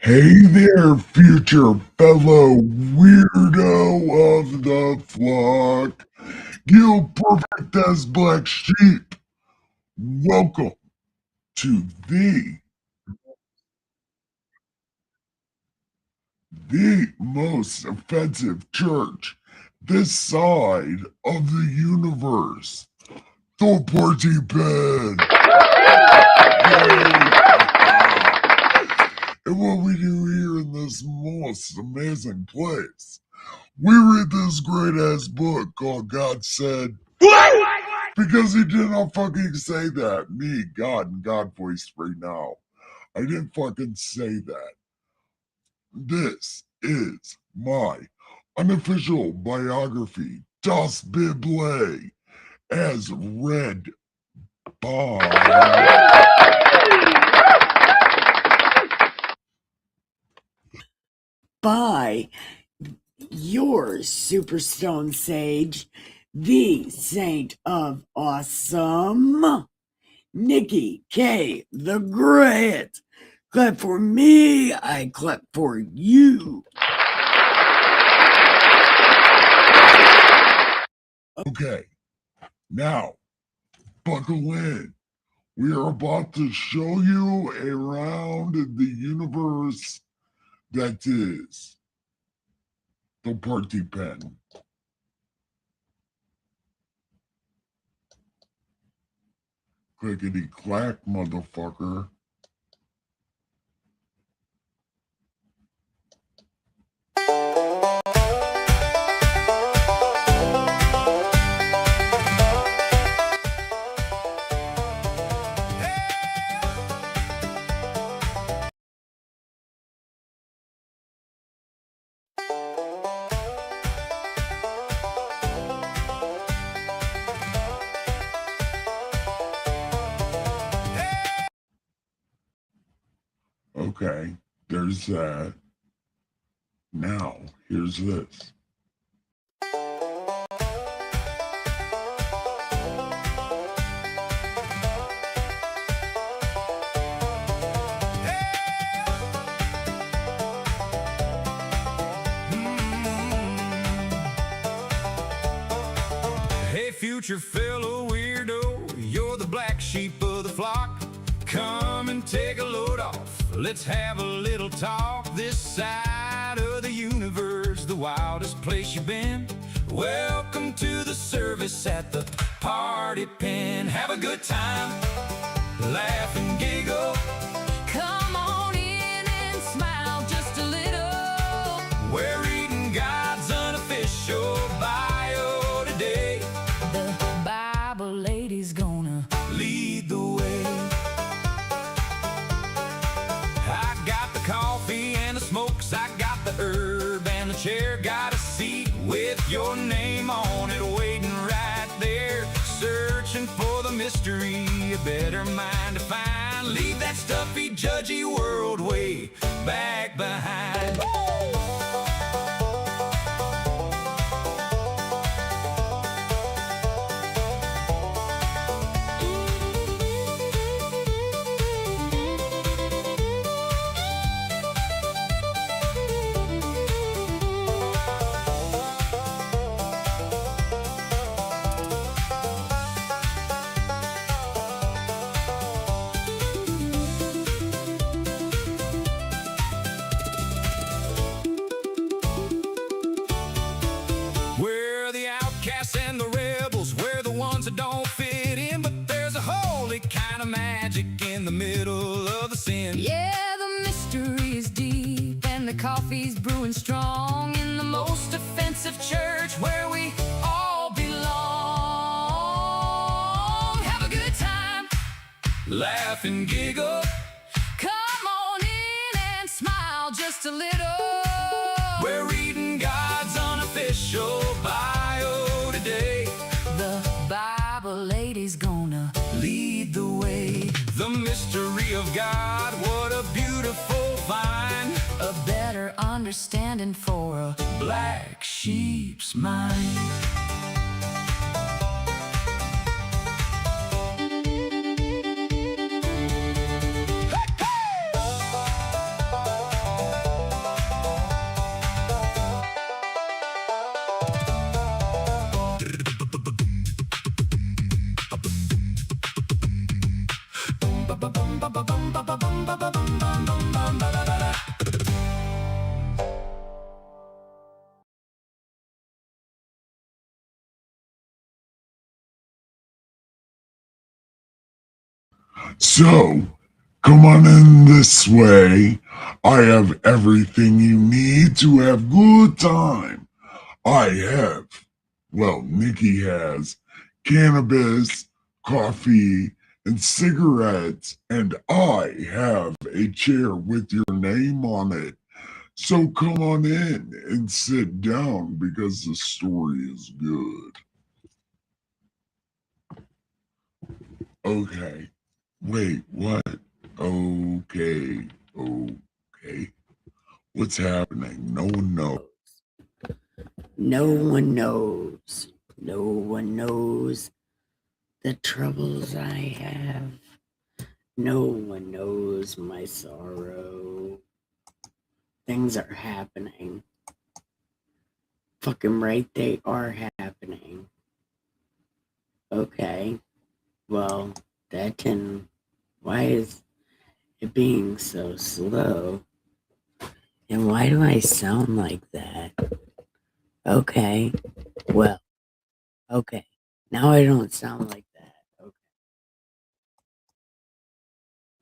Hey there, future fellow weirdo of the flock. You perfect as black sheep. Welcome to the most offensive church this side of the universe. The party pen. And what we do here in this most amazing place, we read this great ass book called God Said. Because he did not fucking say that. Me, God, and God voice right now. I didn't fucking say that. This is my unofficial biography, Das Bible, as read by your Superstone Sage, the Saint of Awesome, Nikki K. the Great. Clap for me, I clap for you. Okay, now, buckle in. We are about to show you around the universe that is the party pen. Clickety clack, motherfucker. Okay, there's that. Now, here's this. Hey, future fellow weirdo, you're the black sheep of the flock. Come and take a load off. Let's have a little talk. This side of the universe, the wildest place you've been. Welcome to the service at the party pen. Have a good time, laugh and giggle. Come on in and smile just a little. We're reading God's unofficial bio today. The Bible lady's gonna Lead the way. I got the coffee and the smokes, I got the herb and the chair, got a seat with your name on it, waiting right there, searching for the mystery, a better mind to find. Leave that stuffy, judgy world way back behind. We're the outcasts and the rebels, we're the ones that don't fit in, but there's a holy kind of magic in the middle of the sin. Yeah, the mystery is deep and the coffee's brewing strong in the most offensive church where we all belong. Have a good time, Laugh and giggle. come on in and smile just a little. We're reading God's unofficial bio today. The Bible lady's gonna Lead the way. The mystery of God, what a beautiful find. a better understanding for a Black sheep's mind. So, come on in this way. I have everything you need to have good time. I have, well, Nikki has cannabis, coffee, and cigarettes, and I have a chair with your name on it. So come on in and sit down because the story is good. Okay. Wait, what? Okay. Okay. What's happening? No one knows. No one knows. No one knows the troubles I have. No one knows my sorrow. Things are happening. Fucking right, they are happening. Okay. Well, that can. Why is it being so slow? And why do I sound like that? Okay. Well, okay. Now I don't sound like that. Okay.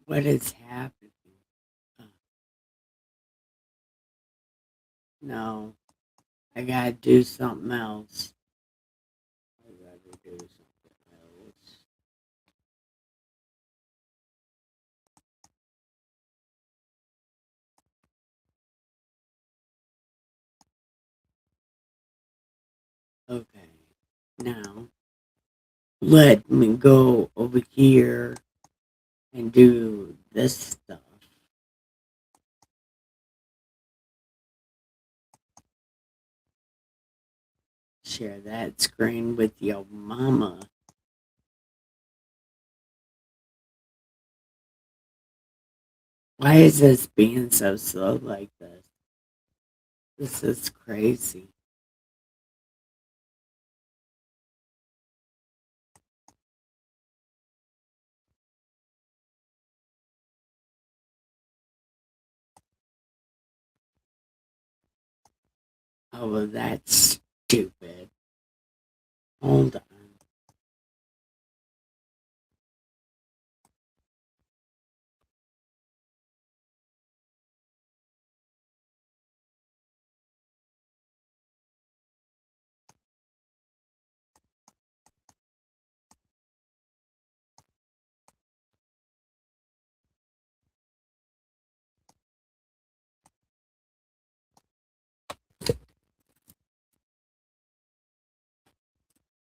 What is happening? No, I gotta do something else. I gotta do something else. Okay. Now, let me go over here and do this stuff. Share that screen with your mama. Why is this being so slow like this? This is crazy. Oh, well, that's stupid. Hold on.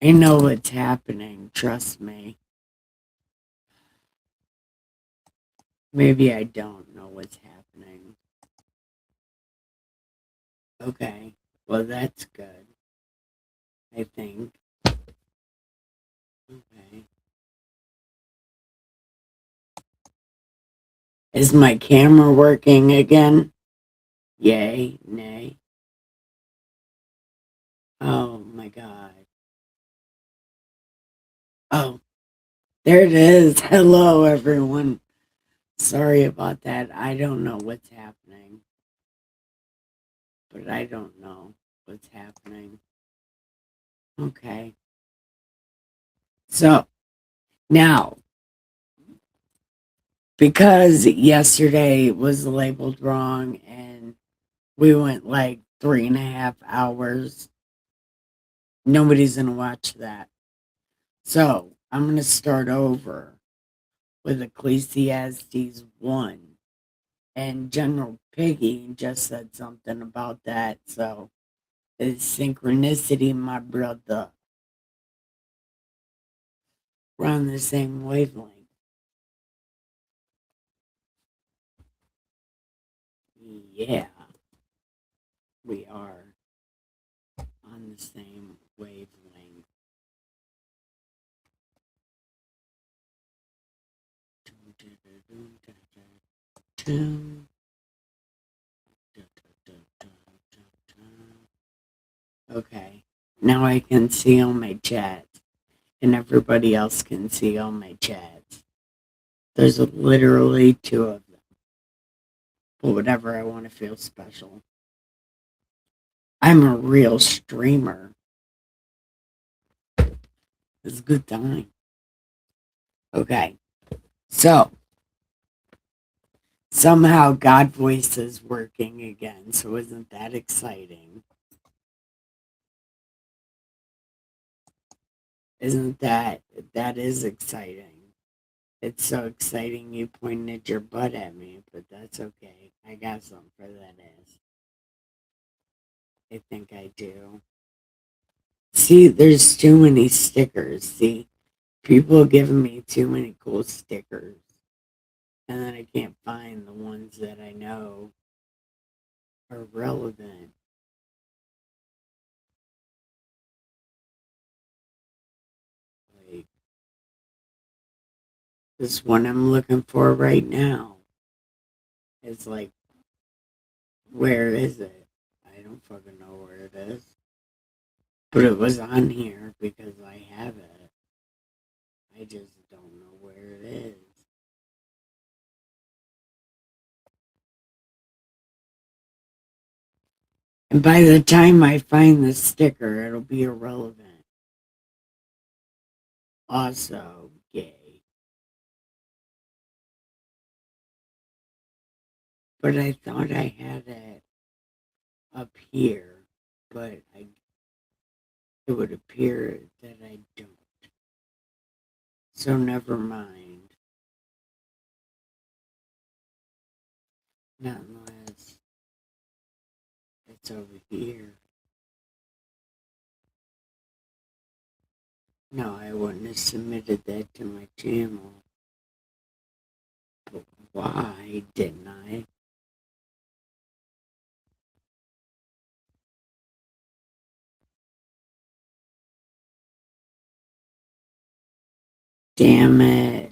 I know what's happening. Trust me. Maybe I don't know what's happening. Okay. Well, that's good. I think. Okay. Is my camera working again? Yay, nay. Oh my god. Oh, there it is. Hello, everyone. Sorry about that. I don't know what's happening. But I don't know what's happening. Okay. So, now, because yesterday was labeled wrong and we went like 3.5 hours, nobody's going to watch that. So, I'm going to start over with Ecclesiastes 1. And General Piggy just said something about that. So, it's synchronicity, my brother. We're on the same wavelength. Yeah, we are on the same wavelength. Okay, now I can see all my chats, and everybody else can see all my chats. There's literally two of them. But whatever, I want to feel special. I'm a real streamer. It's a good time. Okay, So somehow God voice is working again. So isn't that exciting? Isn't that is exciting? It's so exciting you pointed your butt at me, but that's okay. I got something for that ass. I think I do. See, there's too many stickers. See, people giving me too many cool stickers. And then I can't find the ones that I know are relevant. Like this one I'm looking for right now. It's like, where is it? I don't fucking know where it is. But it was on here because I have it. I just don't know where it is. And by the time I find the sticker, it'll be irrelevant. Also, gay. But I thought I had it up here, but it would appear that I don't. So never mind. Not unless it's over here. No, I wouldn't have submitted that to my channel. But why didn't I? Damn it.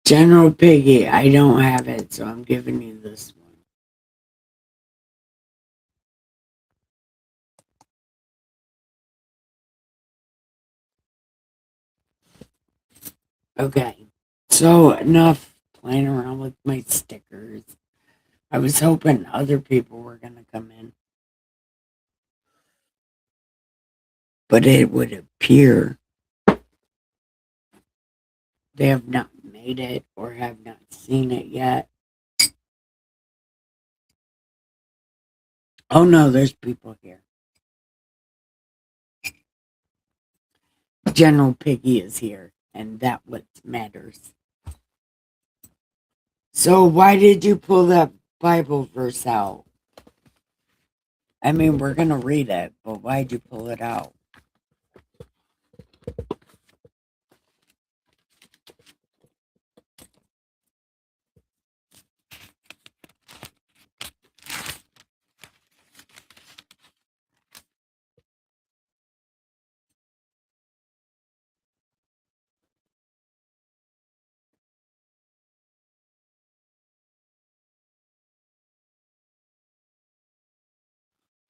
General Piggy, I don't have it, so I'm giving you this one. Okay, so enough playing around with my stickers. I was hoping other people were going to come in, but it would appear they have not made it or have not seen it yet. Oh no, there's people here. General Piggy is here, and that what matters. So why did you pull that Bible verse out? I mean, we're gonna read it, but why'd you pull it out?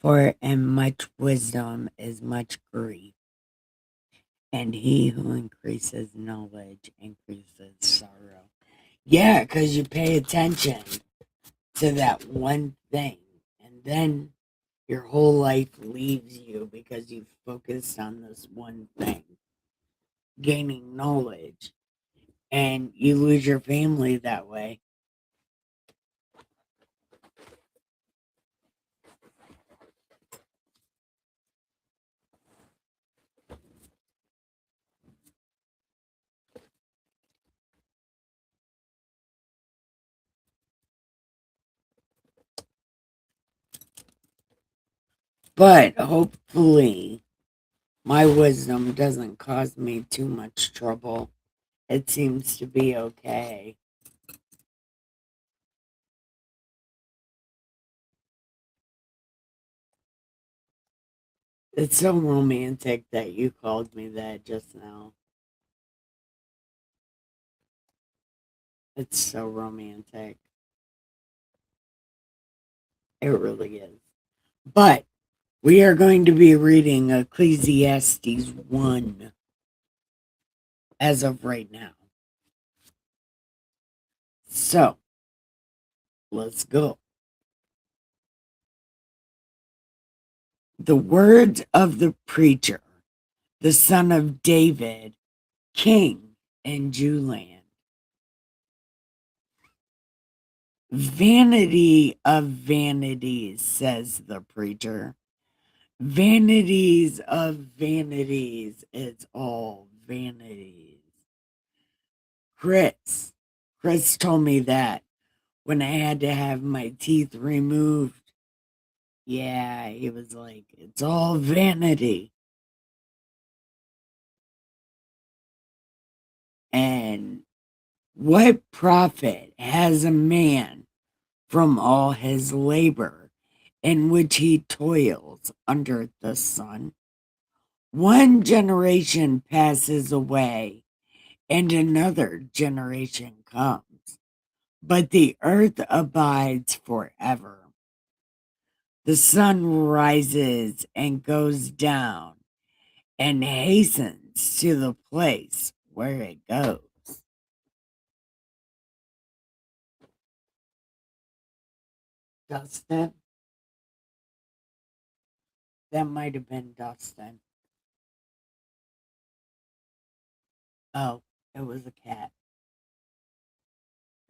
For in much wisdom is much grief, and he who increases knowledge increases sorrow. Yeah, because you pay attention to that one thing, and then your whole life leaves you because you focused on this one thing, gaining knowledge, and you lose your family that way. But hopefully, my wisdom doesn't cause me too much trouble. It seems to be okay. It's so romantic that you called me that just now. It's so romantic. It really is. But we are going to be reading Ecclesiastes 1 as of right now. So, let's go. The words of the preacher, the son of David, king in Jewland. Vanity of vanities, says the preacher. Vanities of vanities, it's all vanities. Chris told me that when I had to have my teeth removed. Yeah, he was like, it's all vanity. And what profit has a man from all his labor in which he toils under the sun? One generation passes away and another generation comes, but the earth abides forever. The sun rises and goes down and hastens to the place where it goes. Dustin? That might have been Dustin. Oh, it was a cat.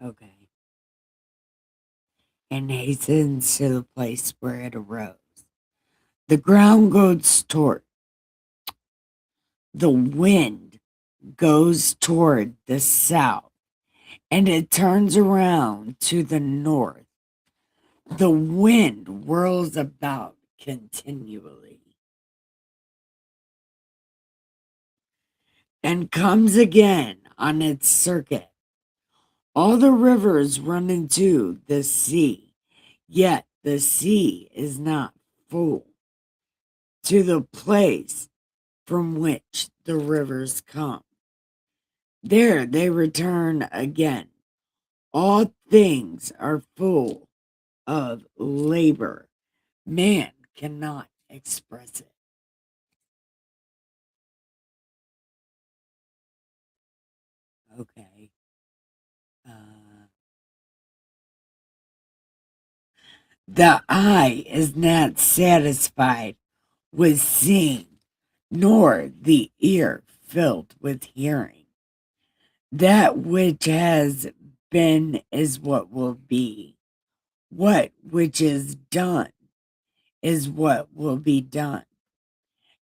Okay. And hastens to the place where it arose. The ground goes toward, the wind goes toward the south, and it turns around to the north. The wind whirls about continually and comes again on its circuit. All the rivers run into the sea, yet the sea is not full to the place from which the rivers come. There they return again. All things are full of labor. Man cannot express it. Okay. The eye is not satisfied with seeing, nor the ear filled with hearing. That which has been is what will be. What which is done is what will be done.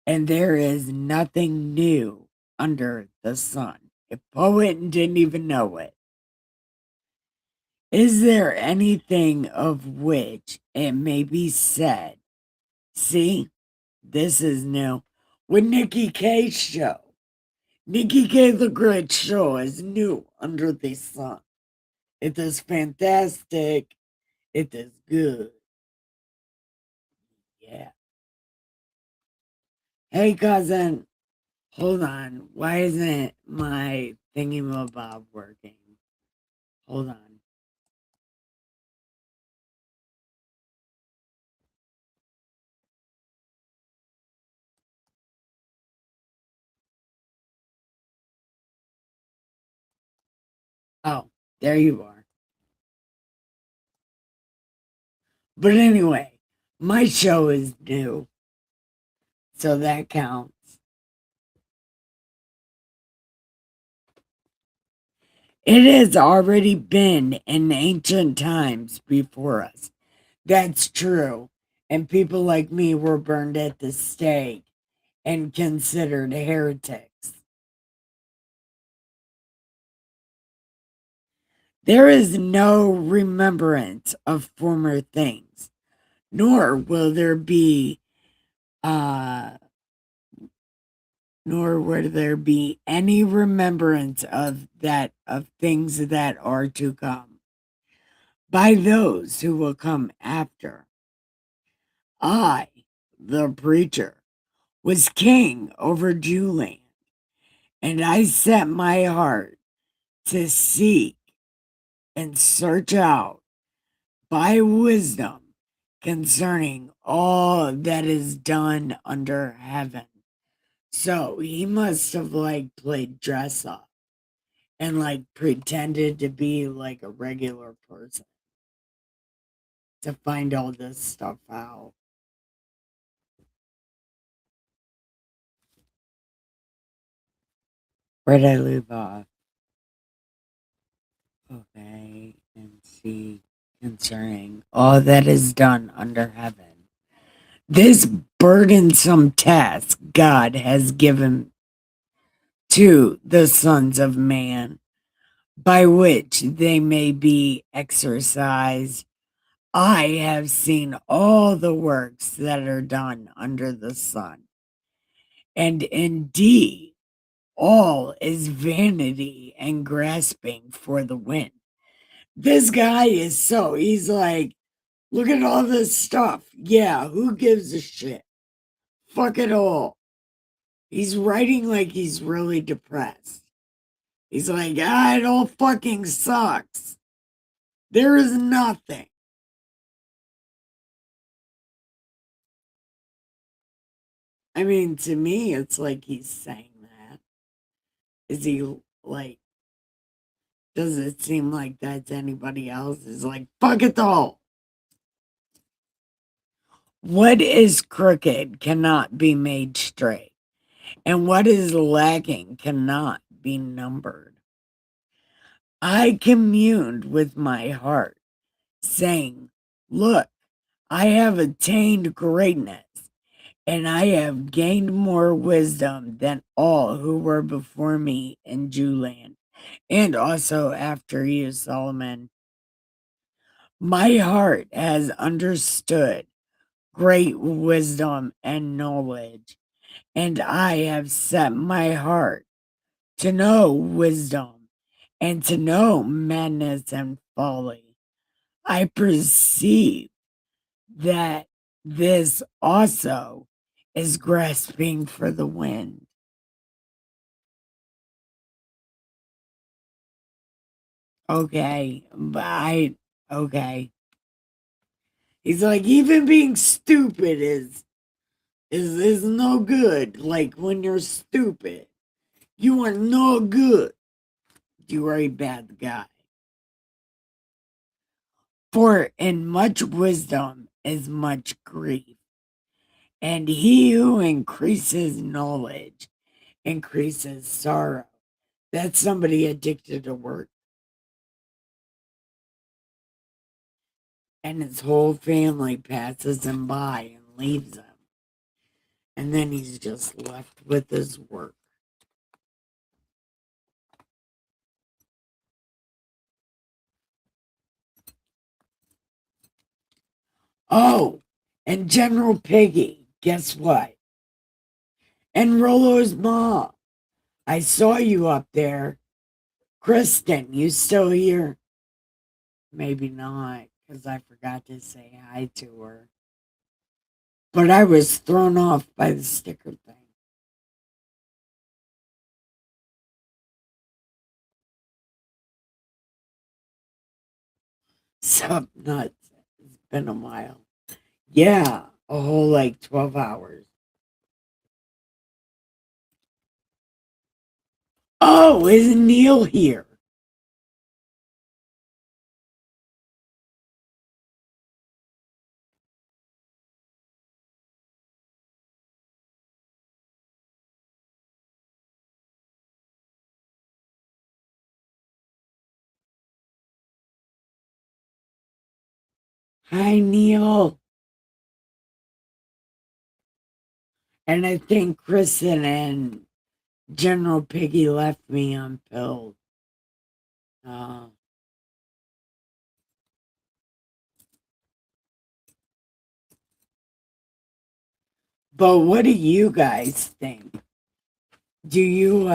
And there is nothing new under the sun. A poet didn't even know it. Is there anything of which it may be said, see, this is new? With Nikki K's show. Nikki K the Great Show is new under the sun. It is fantastic. It is good. Yeah. Hey, cousin. Hold on. Why isn't my thingy-mabob working? Hold on. Oh, there you are. But anyway, my show is new, so that counts. It has already been in ancient times before us. That's true. And people like me were burned at the stake and considered heretics. There is no remembrance of former things, nor will there be nor will there be any remembrance of things that are to come by those who will come after. I, the preacher, was king over Jewland, and I set my heart to seek and search out by wisdom concerning all that is done under heaven. So he must have like played dress up and like pretended to be like a regular person to find all this stuff out. Where'd I leave off? Okay, and see concerning all that is done under heaven. This burdensome task God has given to the sons of man, by which they may be exercised. I have seen all the works that are done under the sun, and indeed all is vanity and grasping for the wind. This guy is he's like, look at all this stuff. Yeah, who gives a shit? Fuck it all. He's writing like he's really depressed. He's like, it all fucking sucks. There is nothing. I mean, to me, it's like he's saying that. Is he like, does it seem like that to anybody else? Is like, fuck it all. What is crooked cannot be made straight, and what is lacking cannot be numbered. I communed with my heart, saying, look, I have attained greatness, and I have gained more wisdom than all who were before me in Jewland, and also after you, Solomon. My heart has understood great wisdom and knowledge, and I have set my heart to know wisdom and to know madness and folly. I perceive that this also is grasping for the wind. Okay, okay. He's like, even being stupid is no good. Like when you're stupid, you are no good. You are a bad guy. For in much wisdom is much grief, and he who increases knowledge increases sorrow. That's somebody addicted to work. And his whole family passes him by and leaves him. And then he's just left with his work. Oh, and General Piggy, guess what? And Rollo's mom. I saw you up there. Kristen, you still here? Maybe not, because I forgot to say hi to her. But I was thrown off by the sticker thing. Sup nuts. It's been a while. Yeah, a whole like 12 hours. Oh, is Neil here? Hi, Neil. And I think Kristen and General Piggy left me on pills. Uh, but what do you guys think? Do you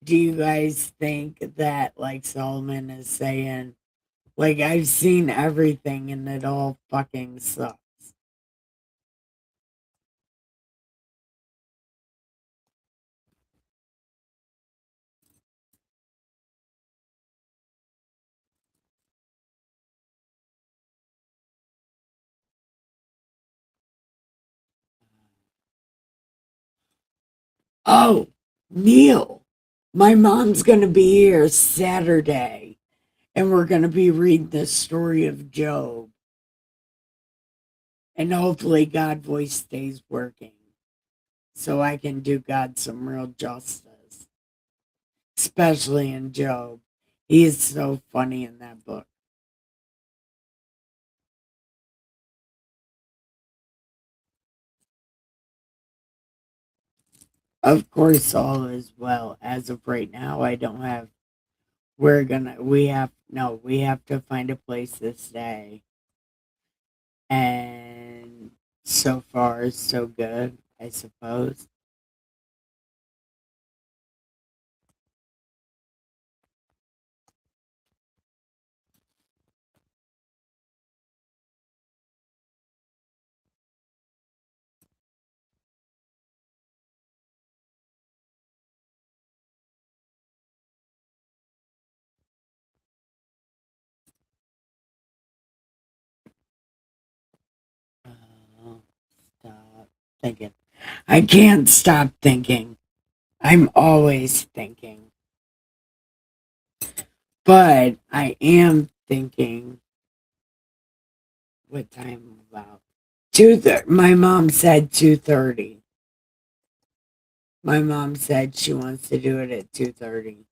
do you guys think that like Solomon is saying, like I've seen everything and it all fucking sucks? Oh, Neil, my mom's gonna be here Saturday and we're gonna be reading the story of Job. And hopefully God voice stays working so I can do God some real justice, especially in Job. He is so funny in that book. Of course, all is well. As of right now, I don't have. We have to find a place to stay. And so far, so good, I suppose. Oh, stop thinking. I can't stop thinking. I'm always thinking. But I am thinking what time about. My mom said 2:30. My mom said she wants to do it at 2:30.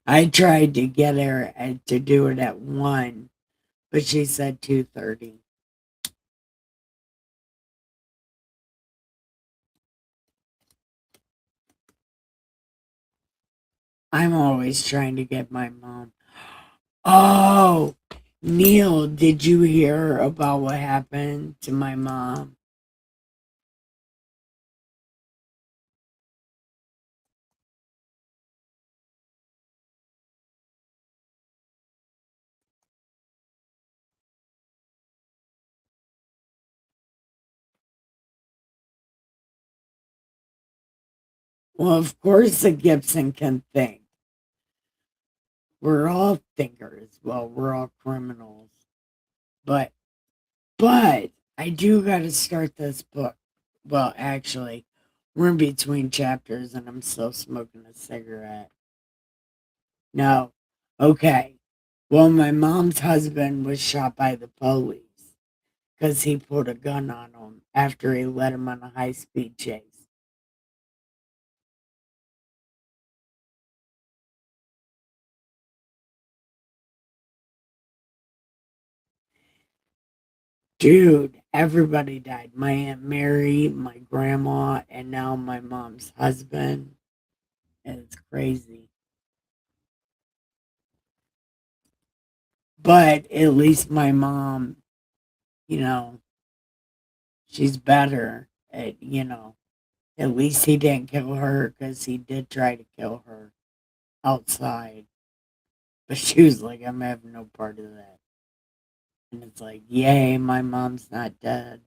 I tried to get her to do it at 1, but she said 2:30. I'm always trying to get my mom. Oh, Neil, did you hear about what happened to my mom? Well, of course, the Gibson can think. We're all thinkers. Well, we're all criminals. But, but I do got to start this book. Well, actually, we're in between chapters and I'm still smoking a cigarette. No. Okay. Well, my mom's husband was shot by the police because he pulled a gun on him after he led him on a high speed chase. Dude, everybody died. My Aunt Mary, my grandma, and now my mom's husband. It's crazy. But at least my mom, you know, she's better. At least he didn't kill her because he did try to kill her outside. But she was like, I'm having no part of that. And it's like, yay, my mom's not dead.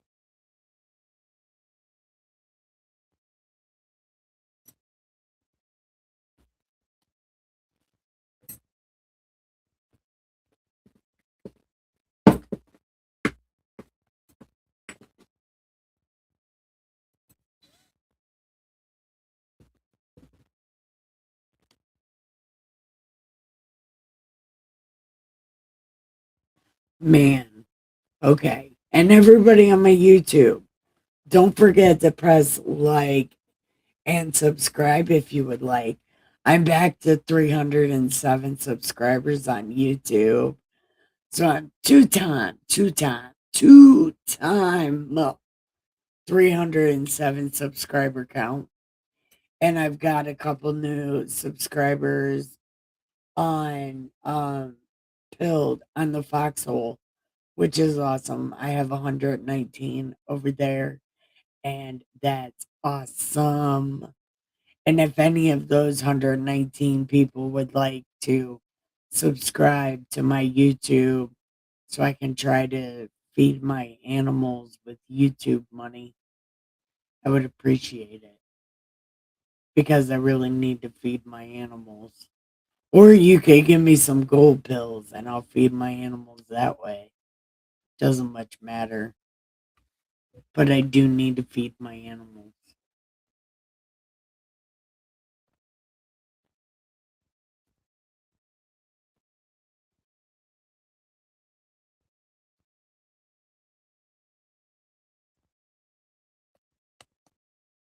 Man. Okay. And everybody on my YouTube, don't forget to press like and subscribe if you would like. I'm back to 307 subscribers on YouTube. So I'm two-time 307 subscriber count. And I've got a couple new subscribers on Pilled on the Foxhole, which is awesome. I have 119 over there, and that's awesome. And if any of those 119 people would like to subscribe to my YouTube so I can try to feed my animals with YouTube money, I would appreciate it because I really need to feed my animals. Or you could give me some gold pills and I'll feed my animals that way. Doesn't much matter. But I do need to feed my animals.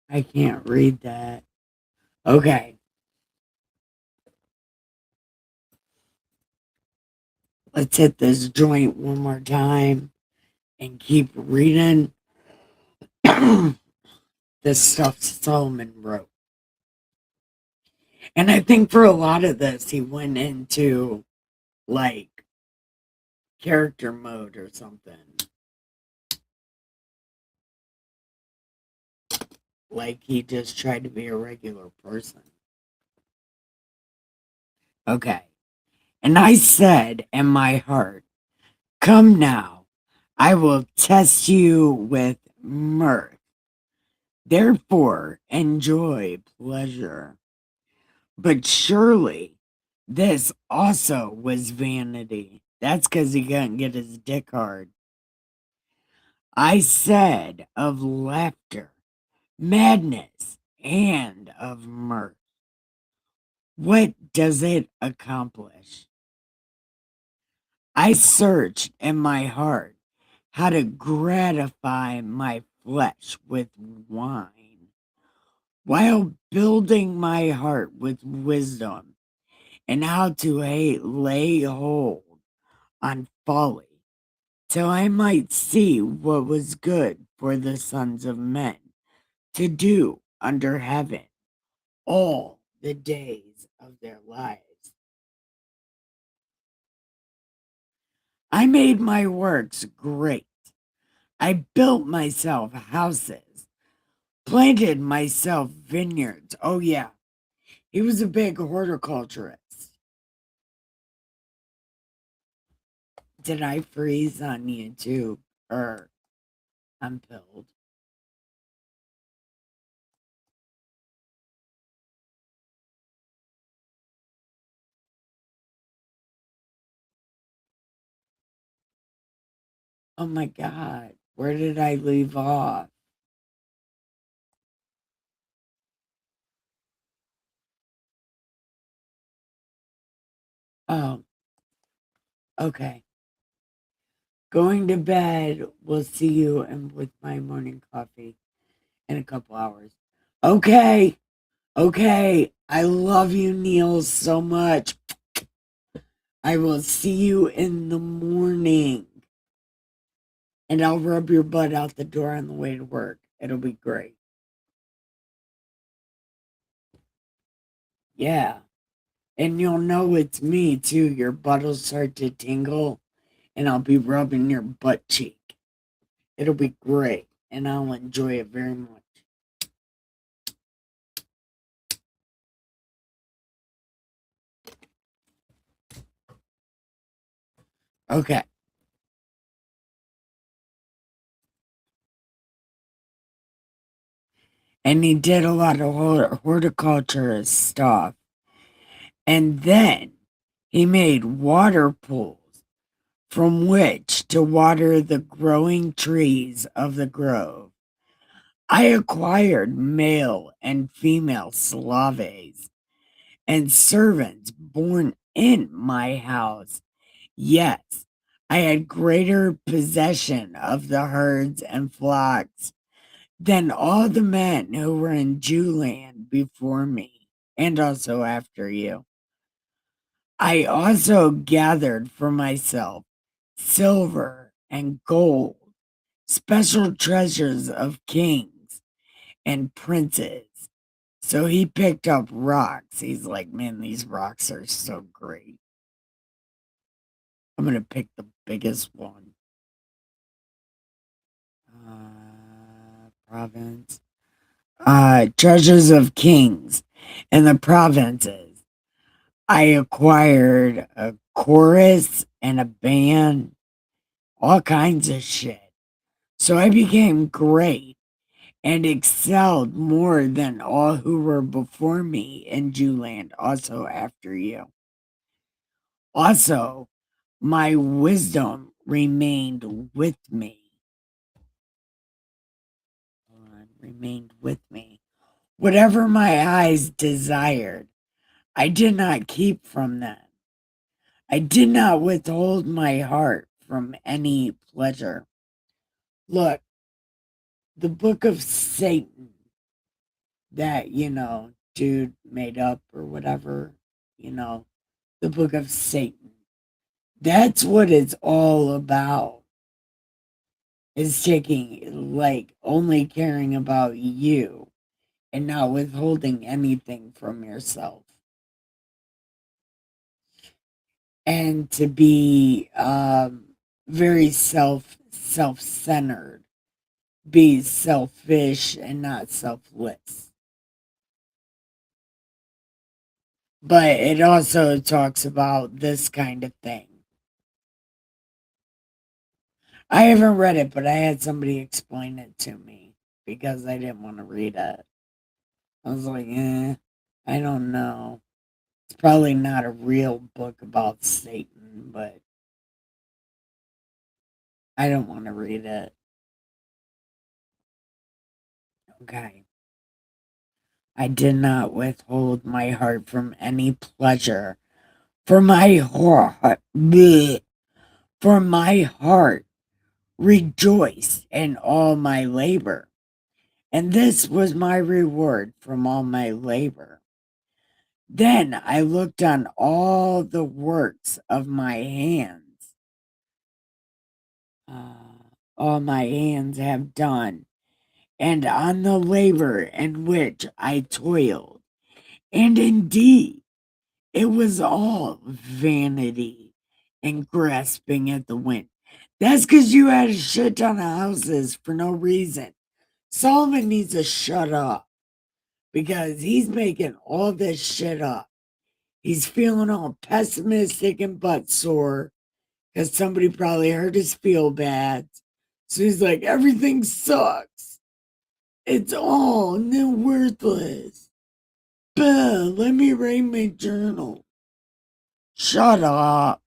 I can't read that. Okay. Let's hit this joint one more time and keep reading the stuff Solomon wrote. And I think for a lot of this, he went into like character mode or something. Like he just tried to be a regular person. Okay. And I said in my heart, come now, I will test you with mirth. Therefore, enjoy pleasure. But surely this also was vanity. That's because he couldn't get his dick hard. I said of laughter, madness, and of mirth. What does it accomplish? I searched in my heart how to gratify my flesh with wine, while building my heart with wisdom, and how to lay hold on folly, till I might see what was good for the sons of men to do under heaven all the days of their lives. I made my works great. I built myself houses, planted myself vineyards. Oh, yeah, he was a big horticulturist. Did I freeze on YouTube or unpilled? Oh my God, where did I leave off? Oh, okay. Going to bed. We'll see you and with my morning coffee in a couple hours. Okay. Okay. I love you, Neil, so much. I will see you in the morning. And I'll rub your butt out the door on the way to work. It'll be great. Yeah. And you'll know it's me too. Your butt will start to tingle and I'll be rubbing your butt cheek. It'll be great. And I'll enjoy it very much. Okay. And he did a lot of horticulturist stuff. And then he made water pools from which to water the growing trees of the grove. I acquired male and female slaves and servants born in my house. Yes, I had greater possession of the herds and flocks than all the men who were in Jewland before me, and also after you. I also gathered for myself silver and gold, special treasures of kings and princes. So he picked up rocks. He's like, man, these rocks are so great. I'm going to pick the biggest one. Province. Treasures of kings in the provinces. I acquired a chorus and a band, all kinds of shit. So I became great and excelled more than all who were before me in Jewland, also after you. Also, my wisdom remained with me. Remained with me. Whatever my eyes desired, I did not keep from them. I did not withhold my heart from any pleasure. Look, the book of Satan that, dude made up or whatever, the book of Satan. That's what it's all about. Is taking, like, only caring about you and not withholding anything from yourself. And to be very self-centered, be selfish and not selfless. But it also talks about this kind of thing. I haven't read it, but I had somebody explain it to me because I didn't want to read it. I was like, I don't know. It's probably not a real book about Satan, but I don't want to read it. Okay. I did not withhold my heart from any pleasure, for my heart, bleh, for my heart rejoiced in all my labor, and this was my reward from all my labor. Then I looked on all the works of my hands, all my hands have done, and on the labor in which I toiled, and indeed it was all vanity and grasping at the wind. That's because you had a shit ton of houses for no reason. Solomon needs to shut up because he's making all this shit up. He's feeling all pessimistic and butt sore because somebody probably hurt his feel bad. So he's like, everything sucks. It's all worthless. Bah, let me write my journal. Shut up.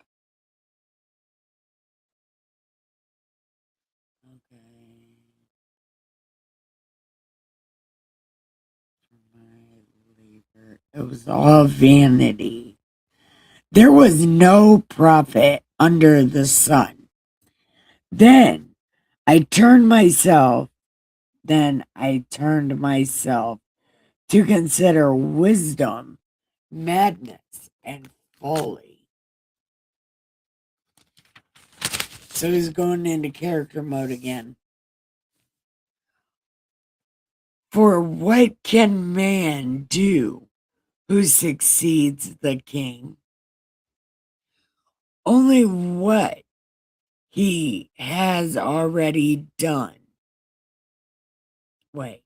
Okay. It was all vanity. There was no profit under the sun. Then I turned myself, then I turned myself to consider wisdom, madness, and folly. So he's going into character mode again. For what can man do who succeeds the king? Only what he has already done. Wait,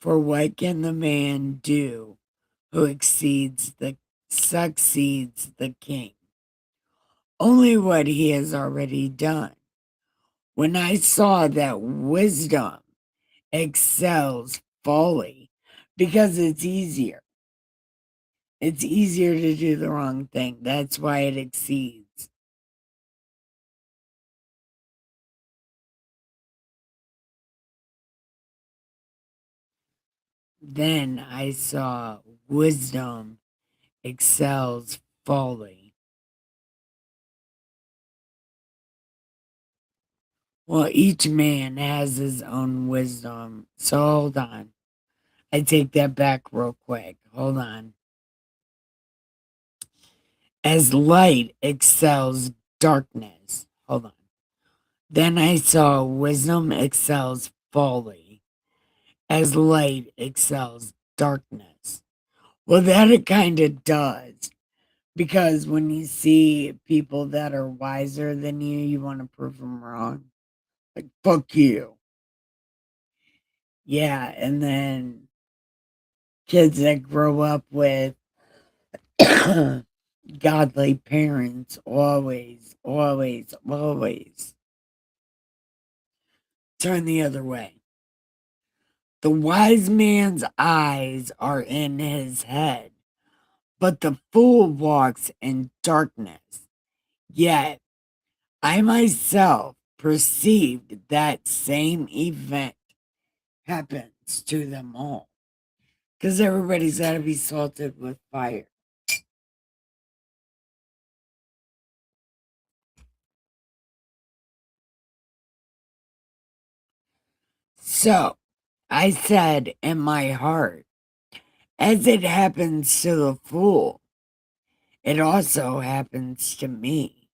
for what can the man do who succeeds the king? Only what he has already done. When I saw that wisdom excels folly because it's easier to do the wrong thing. That's why it exceeds. Then I saw wisdom excels folly. Well, each man has his own wisdom. So hold on. I take that back real quick. Hold on. As light excels darkness. Hold on. Then I saw wisdom excels folly, as light excels darkness. Well, that it kind of does. Because when you see people that are wiser than you want to prove them wrong. Like, fuck you. Yeah, and then kids that grow up with godly parents always turn the other way. The wise man's eyes are in his head, but the fool walks in darkness. Yet I myself perceived that same event happens to them all. Because everybody's got to be salted with fire. So I said in my heart, as it happens to the fool, it also happens to me.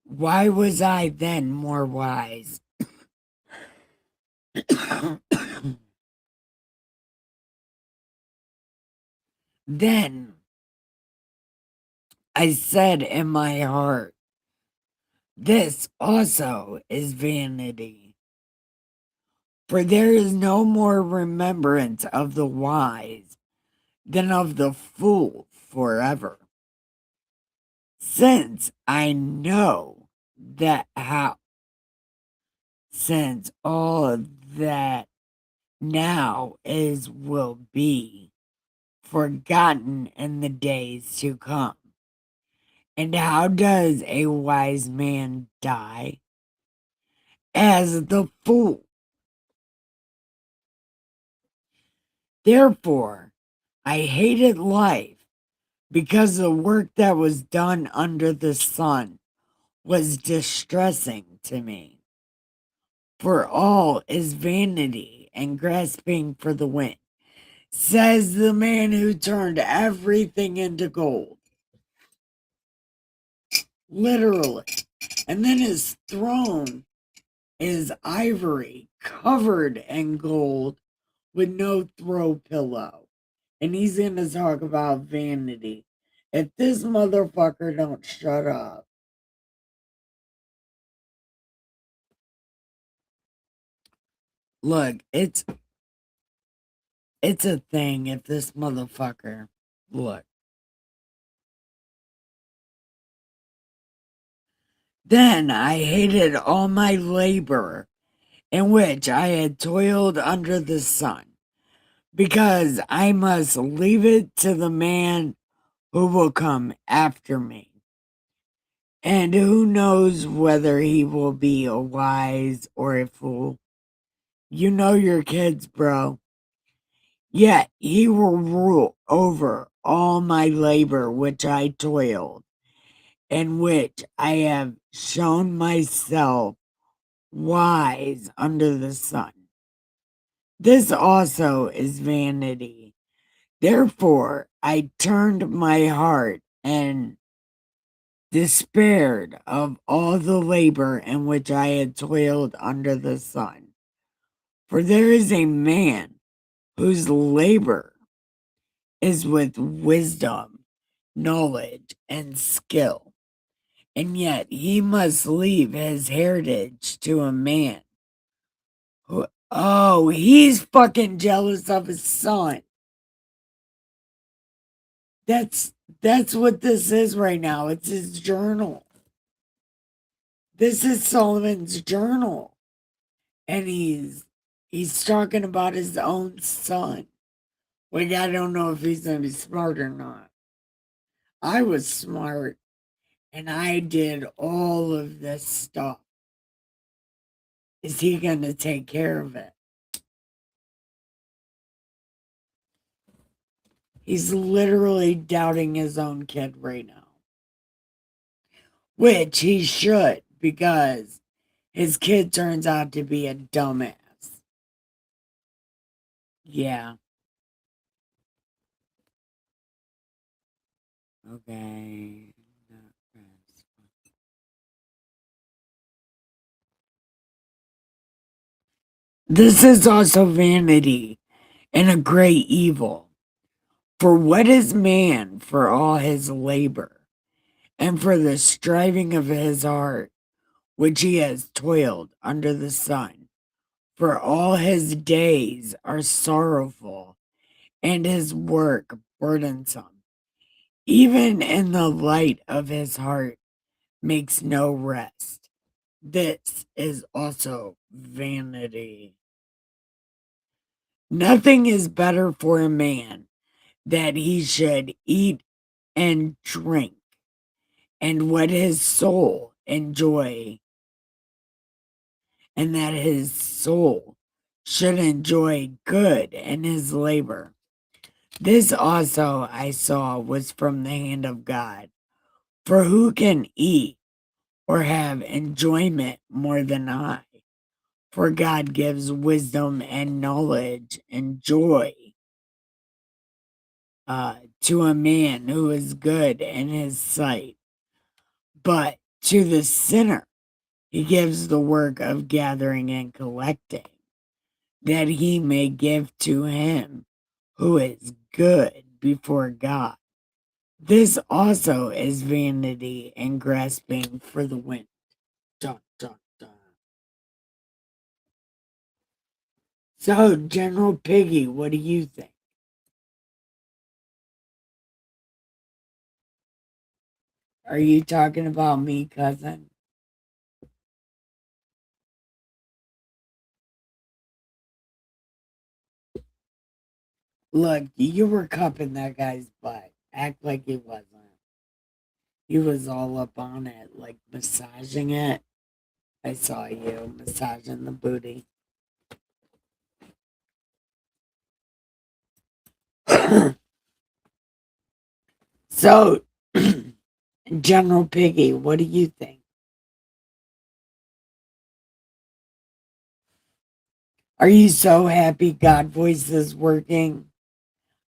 Why was I then more wise? Then I said in my heart, this also is vanity. For there is no more remembrance of the wise than of the fool forever. Since I know that since all that now is will be forgotten in the days to come. And how does a wise man die? As the fool. Therefore, I hated life because the work that was done under the sun was distressing to me. For all is vanity and grasping for the wind, says the man who turned everything into gold. Literally. And then his throne is ivory covered in gold with no throw pillow. And he's going to talk about vanity. If this motherfucker don't shut up. Look, it's a thing if this motherfucker, look. Then I hated all my labor in which I had toiled under the sun, because I must leave it to the man who will come after me. And who knows whether he will be a wise or a fool. You know your kids, bro. Yet he will rule over all my labor which I toiled, in which I have shown myself wise under the sun. This also is vanity. Therefore I turned my heart and despaired of all the labor in which I had toiled under the sun. For there is a man whose labor is with wisdom, knowledge, and skill, and yet he must leave his heritage to a man who, oh, he's fucking jealous of his son. That's what this is right now. It's his journal. This is Solomon's journal. And he's talking about his own son. Like, I don't know if he's gonna be smart or not. I was smart and I did all of this stuff. Is he gonna take care of it? He's literally doubting his own kid right now. Which he should, because his kid turns out to be a dumbass. Yeah. Okay. This is also vanity and a great evil. For what is man for all his labor, and for the striving of his heart, which he has toiled under the sun? For all his days are sorrowful, and his work burdensome. Even in the light of his heart makes no rest. This is also vanity. Nothing is better for a man that he should eat and drink, and what his soul enjoy, and that his soul should enjoy good in his labor. This also I saw was from the hand of God. For who can eat or have enjoyment more than I? For God gives wisdom and knowledge and joy to a man who is good in his sight. But To the sinner, he gives the work of gathering and collecting, that he may give to him who is good before God. This also is vanity and grasping for the wind. Dun, dun, dun. So, General Piggy, what do you think? Are you talking about me, cousin? Look, you were cupping that guy's butt. Act like he wasn't. He was all up on it, like massaging it. I saw you massaging the booty. So, General Piggy, what do you think? Are you so happy God voice is working?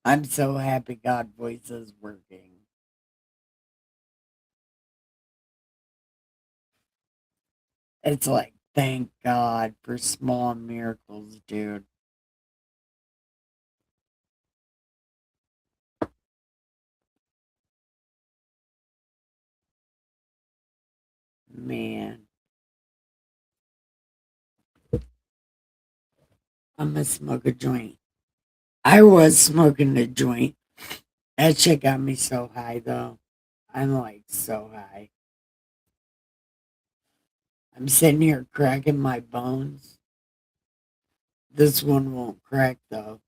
I'm so happy God voice is working. It's like, thank God for small miracles, dude. Man, I'm gonna smoke a joint. I was smoking a joint. That shit got me so high, though. I'm like so high. I'm sitting here cracking my bones. This one won't crack, though,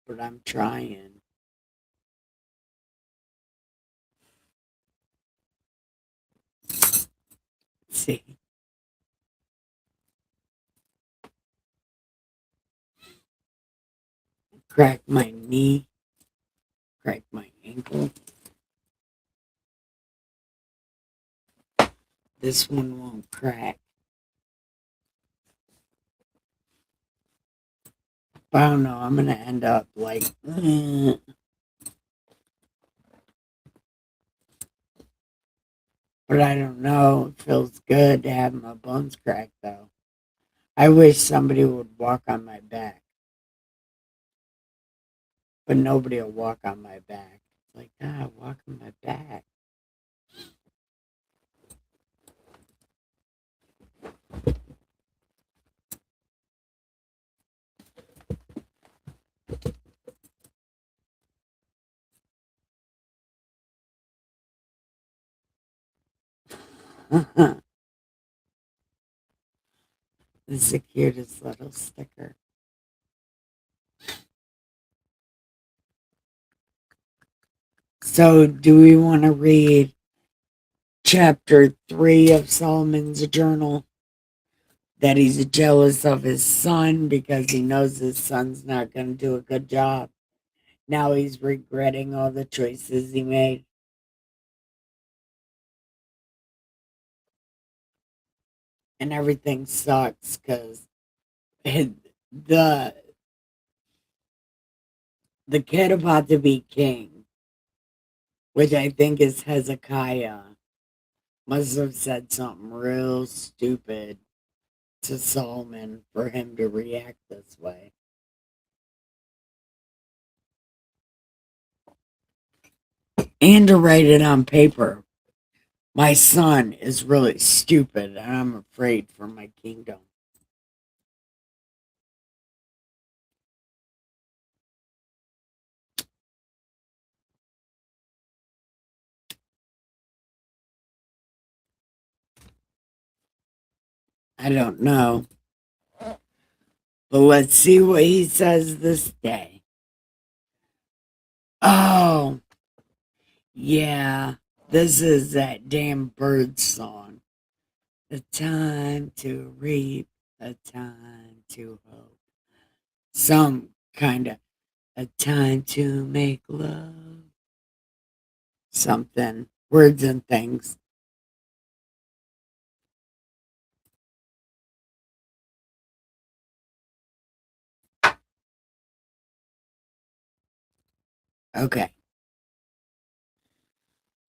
but I'm trying. See, crack my knee, crack my ankle. This one won't crack. I don't know. I'm gonna end up like, but I don't know. It feels good to have my bones cracked, though. I wish somebody would walk on my back, but nobody will walk on my back. It's like, God, walk on my back. This is the cutest little sticker. So, do we want to read chapter 3 of Solomon's journal? That he's jealous of his son because he knows his son's not going to do a good job. Now he's regretting all the choices he made. And everything sucks because the the kid about to be king, which I think is Hezekiah, must have said something real stupid to Solomon for him to react this way. And to write it on paper. My son is really stupid, and I'm afraid for my kingdom. I don't know. But let's see what he says this day. Oh, yeah. This is that damn bird song. The time to reap, a time to hope. Some kind of a time to make love. Something. Words and things. Okay.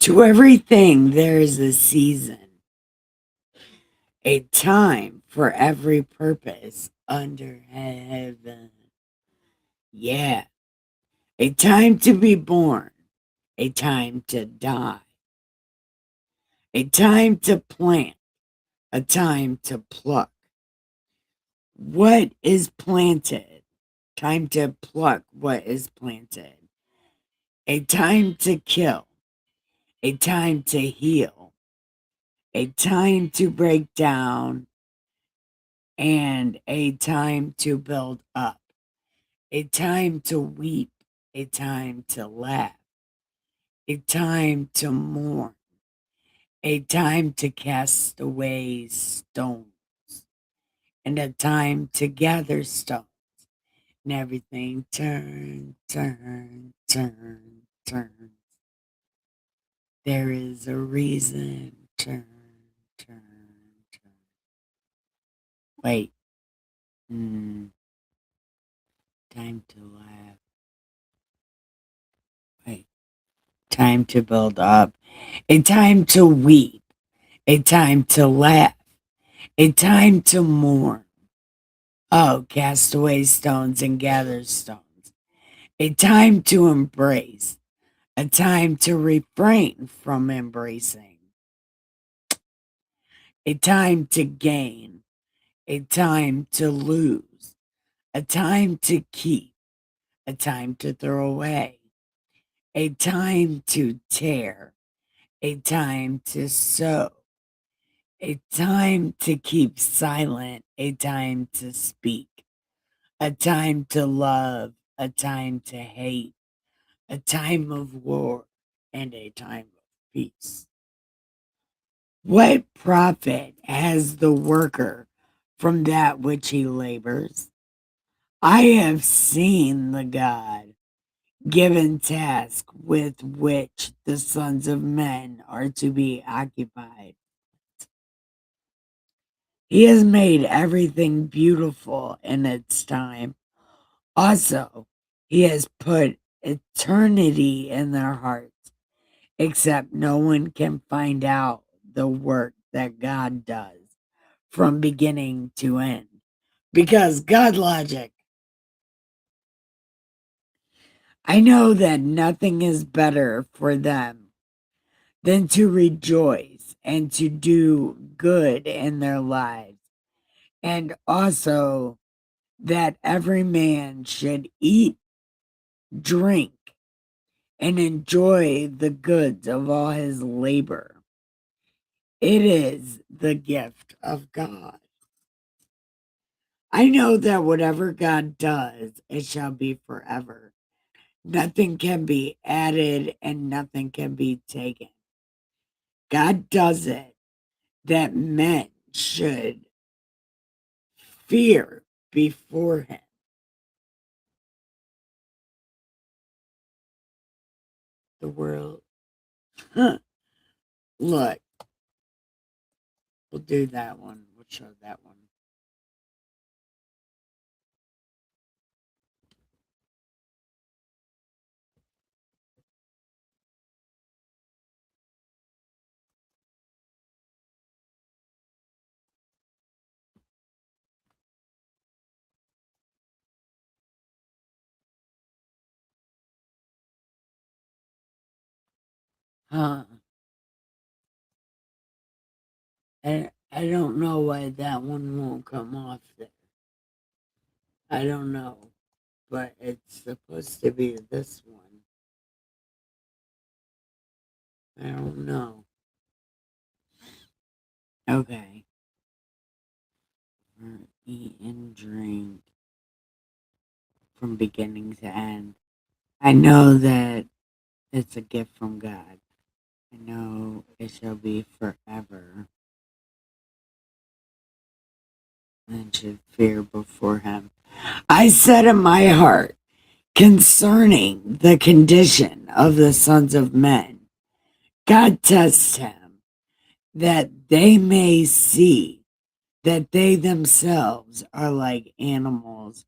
To everything there is a season, a time for every purpose under heaven. Yeah, a time to be born, a time to die, a time to plant, a time to pluck. What is planted? Time to pluck what is planted. A time to kill, a time to heal, a time to break down, and a time to build up, a time to weep, a time to laugh, a time to mourn, a time to cast away stones, and a time to gather stones. And everything turn, turn, turn, turn. There is a reason. Turn, turn, turn. Wait. Time to laugh. Wait. Time to build up. A time to weep. A time to laugh. A time to mourn. Oh, cast away stones and gather stones. A time to embrace. A time to refrain from embracing. A time to gain. A time to lose. A time to keep. A time to throw away. A time to tear. A time to sow. A time to keep silent. A time to speak. A time to love. A time to hate. A time of war. And a time of peace. What profit has the worker from that which he labors? I have seen the God given task with which the sons of men are to be occupied. He has made everything beautiful in its time. Also, he has put eternity in their hearts, except no one can find out the work that God does from beginning to end. Because God logic. I know that nothing is better for them than to rejoice and to do good in their lives, and also that every man should eat, drink, and enjoy the goods of all his labor. It is the gift of God. I know that whatever God does, it shall be forever. Nothing can be added and nothing can be taken. God does it that men should fear before him. The world, huh, look, we'll do that one. We'll show that one. Huh. And I don't know why that one won't come off there. I don't know. But it's supposed to be this one. I don't know. Okay. Eat and drink from beginning to end. I know that it's a gift from God. I know it shall be forever. And should fear before him. I said in my heart concerning the condition of the sons of men, God tests him that they may see that they themselves are like animals.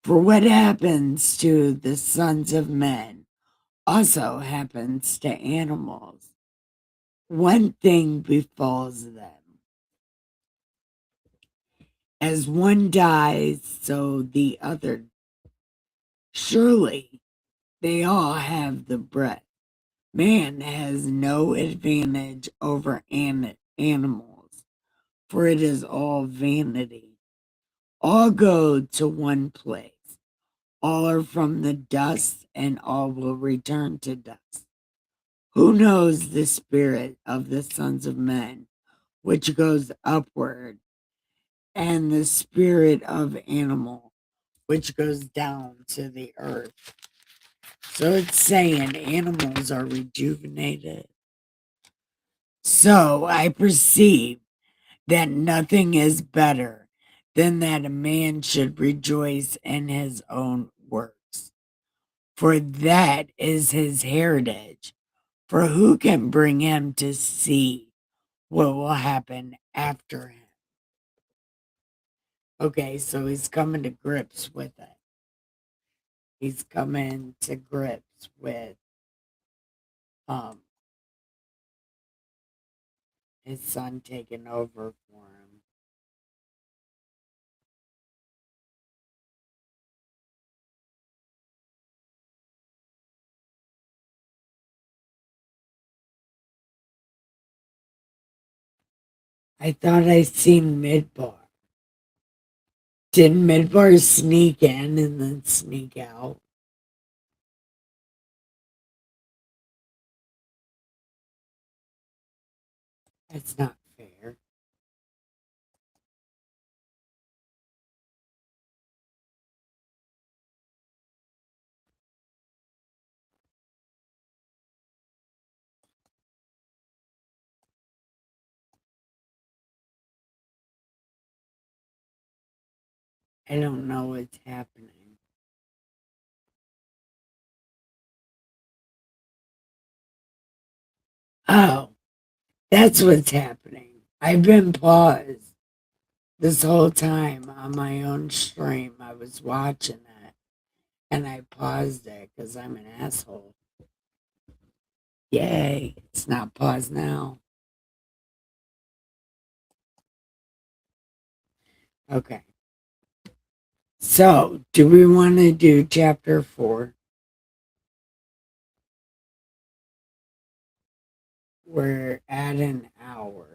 For what happens to the sons of men also happens to animals. One thing befalls them. As one dies, so the other. Surely they all have the breath. Man has no advantage over animals, for it is all vanity. All go to one place. All are from the dust, and all will return to dust. Who knows the spirit of the sons of men, which goes upward, and the spirit of animal, which goes down to the earth? So it's saying animals are rejuvenated. So I perceive that nothing is better than that a man should rejoice in his own works, for that is his heritage. For who can bring him to see what will happen after him? Okay, so he's coming to grips with it. He's coming to grips with um his son taking over for him. I thought I seen Midbar. Did Midbar sneak in and then sneak out? That's not fair. I don't know what's happening. Oh, that's what's happening. I've been paused this whole time on my own stream. I was watching it and I paused it because I'm an asshole. Yay, it's not paused now. Okay. So, do we want to do chapter 4? We're at an hour.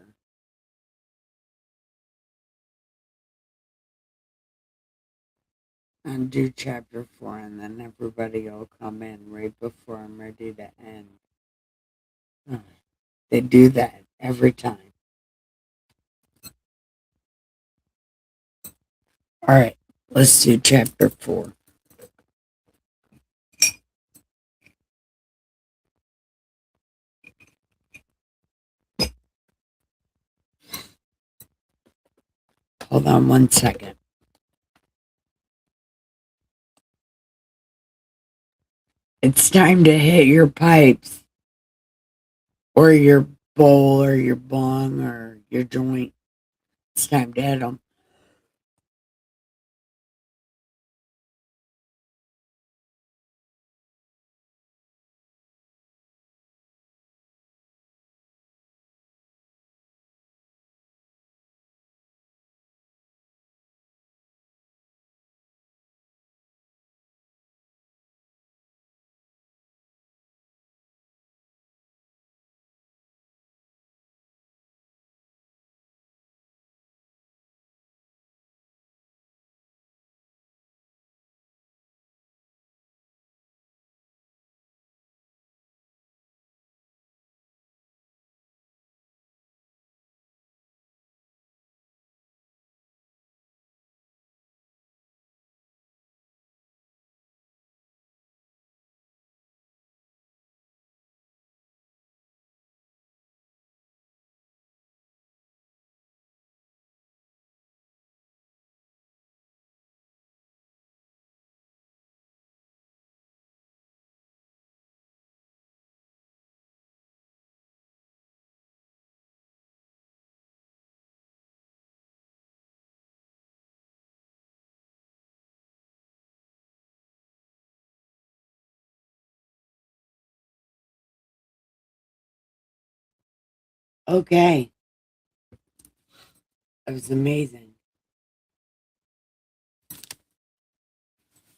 And do chapter 4, and then everybody will come in right before I'm ready to end. They do that every time. All right, let's do chapter 4. Hold on one second. It's time to hit your pipes, or your bowl, or your bong, or your joint. It's time to hit them. Okay. It was amazing.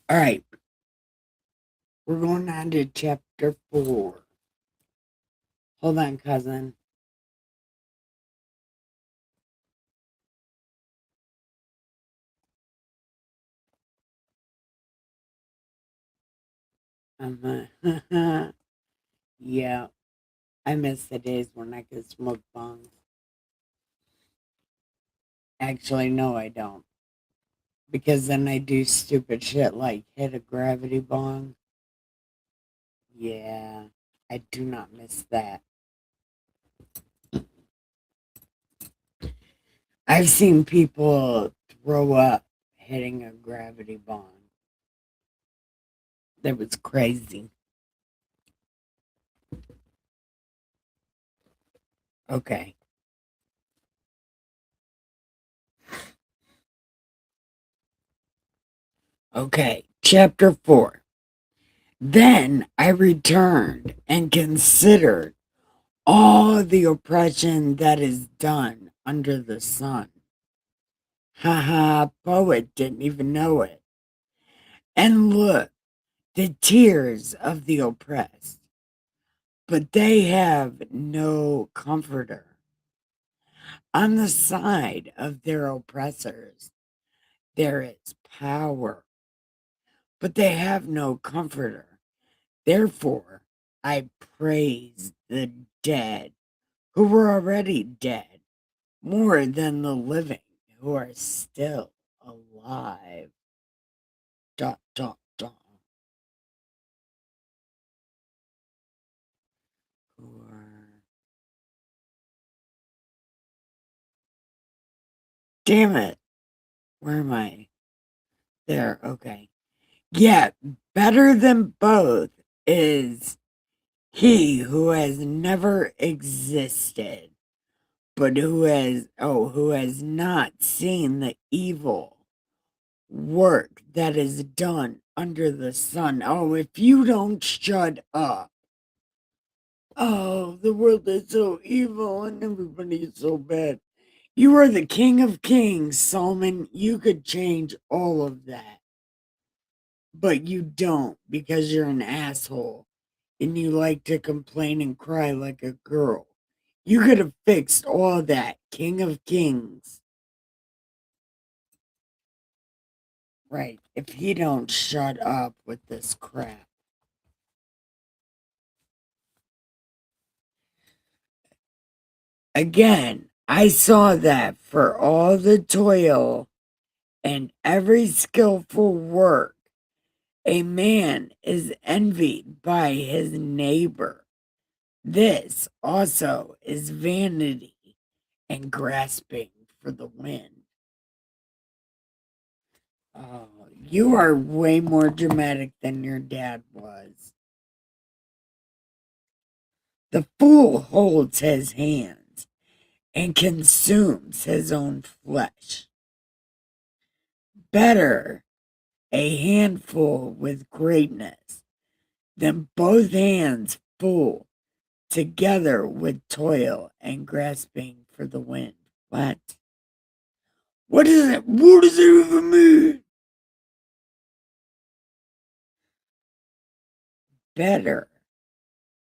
All right. We're going on to chapter 4. Hold on, cousin. Yeah. I miss the days when I could smoke bongs. Actually, no, I don't. Because then I do stupid shit like hit a gravity bong. Yeah. I do not miss that. I've seen people throw up hitting a gravity bong. That was crazy. Okay. Okay. Chapter 4. Then I returned and considered all the oppression that is done under the sun. Haha, poet didn't even know it. And look, the tears of the oppressed, but they have no comforter. On the side of their oppressors, there is power, but they have no comforter. Therefore, I praise the dead who were already dead more than the living who are still alive. Dot, dot, dot. Who are... Damn it. Where am I? There, okay. Yet, better than both is he who has never existed, but who has not seen the evil work that is done under the sun. Oh, if you don't shut up. Oh, the world is so evil and everybody is so bad. You are the King of Kings, Solomon. You could change all of that. But you don't because you're an asshole and you like to complain and cry like a girl. You could have fixed all that, King of Kings. Right. If he don't shut up with this crap. Again, I saw that for all the toil and every skillful work, a man is envied by his neighbor. This also is vanity and grasping for the wind. Oh, you are way more dramatic than your dad was. The fool holds his hands and consumes his own flesh. Better a handful with greatness than both hands full together with toil and grasping for the wind. What? What is it? What does it even mean? Better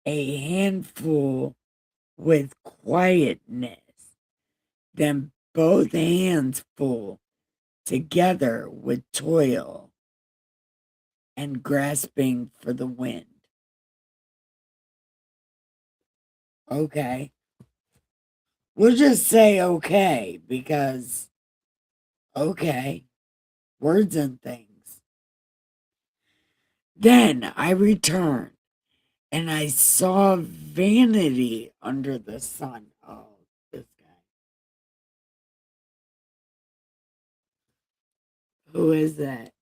a handful with quietness than both hands full together with toil and grasping for the wind. Okay. We'll just say okay because, okay, words and things. Then I returned and I saw vanity under the sun. Oh, this guy. Who is that?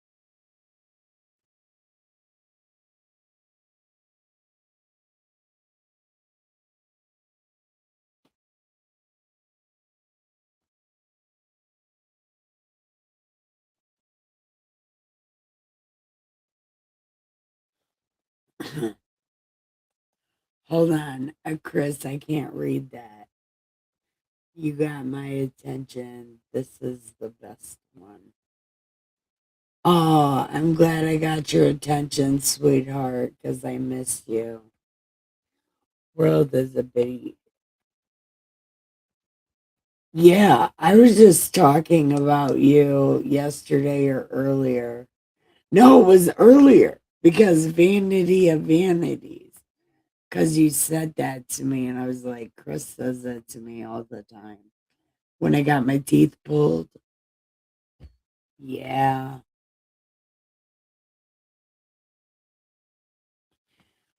Hold on, Chris, I can't read that. You got my attention. This is the best one. Oh, I'm glad I got your attention, sweetheart, because I missed you. World is a big. Yeah, I was just talking about you yesterday or earlier. No, it was earlier because vanity of vanities. Because you said that to me, and I was like, Chris says that to me all the time. When I got my teeth pulled. Yeah.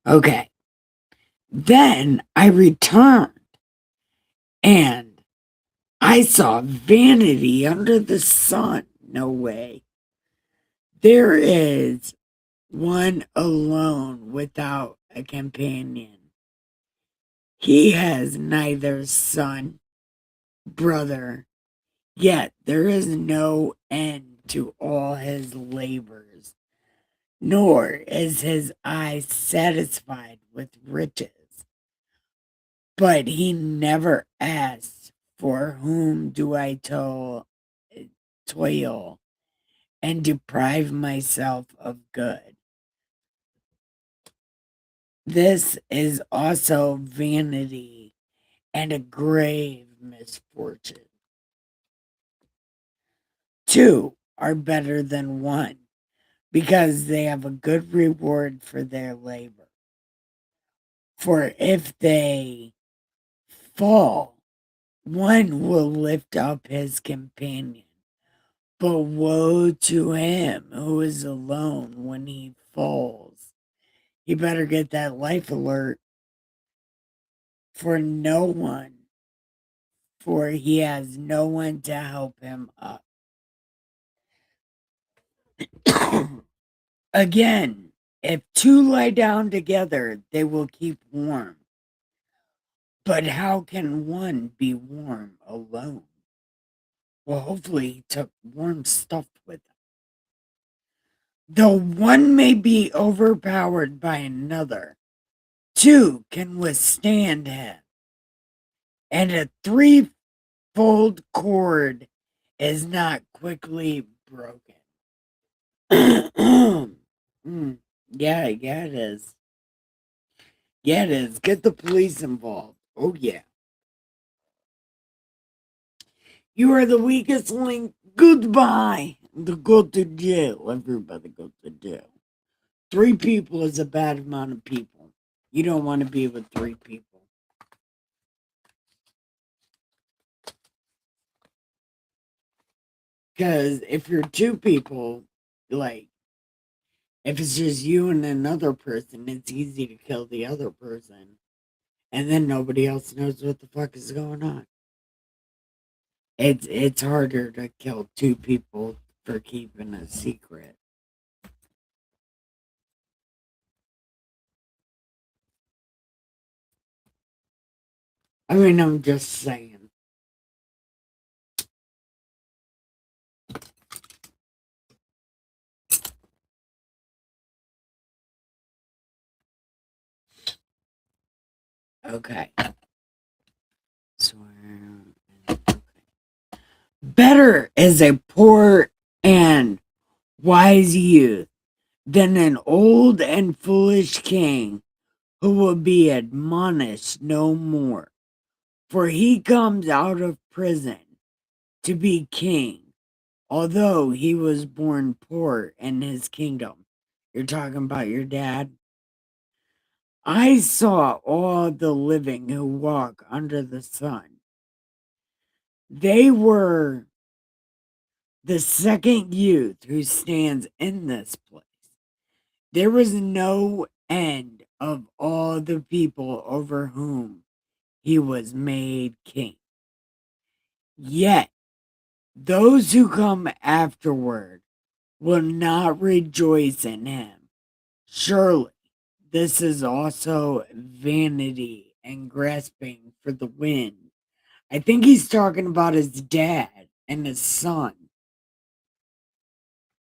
Okay. Then I returned and I saw vanity under the sun. No way. There is one alone without a companion. He has neither son, brother, yet there is no end to all his labors, nor is his eye satisfied with riches. But he never asks, for whom do I toil and deprive myself of good? This is also vanity and a grave misfortune. Two are better than one because they have a good reward for their labor. For if they fall, one will lift up his companion. But woe to him who is alone when he falls. You better get that life alert for no one, for he has no one to help him up. Again, if two lie down together, they will keep warm. But how can one be warm alone? Well, hopefully he took warm stuff with him. Though one may be overpowered by another, two can withstand him, and a threefold cord is not quickly broken. Yeah, it is. Yeah, it is. Get the police involved. Oh, yeah. You are the weakest link. Goodbye. Go to jail. Everybody go to jail. 3 people is a bad amount of people. You don't want to be with 3 people. Because if you're 2 people, like, if it's just you and another person, it's easy to kill the other person. And then nobody else knows what the fuck is going on. It's harder to kill 2 people for keeping a secret. I mean, I'm just saying. Okay. Better is a poor and wise youth than an old and foolish king who will be admonished no more. For he comes out of prison to be king, although he was born poor in his kingdom. You're talking about your dad? I saw all the living who walk under the sun. They were the second youth who stands in this place. There was no end of all the people over whom he was made king. Yet those who come afterward will not rejoice in him. Surely this is also vanity and grasping for the wind. I think he's talking about his dad and his son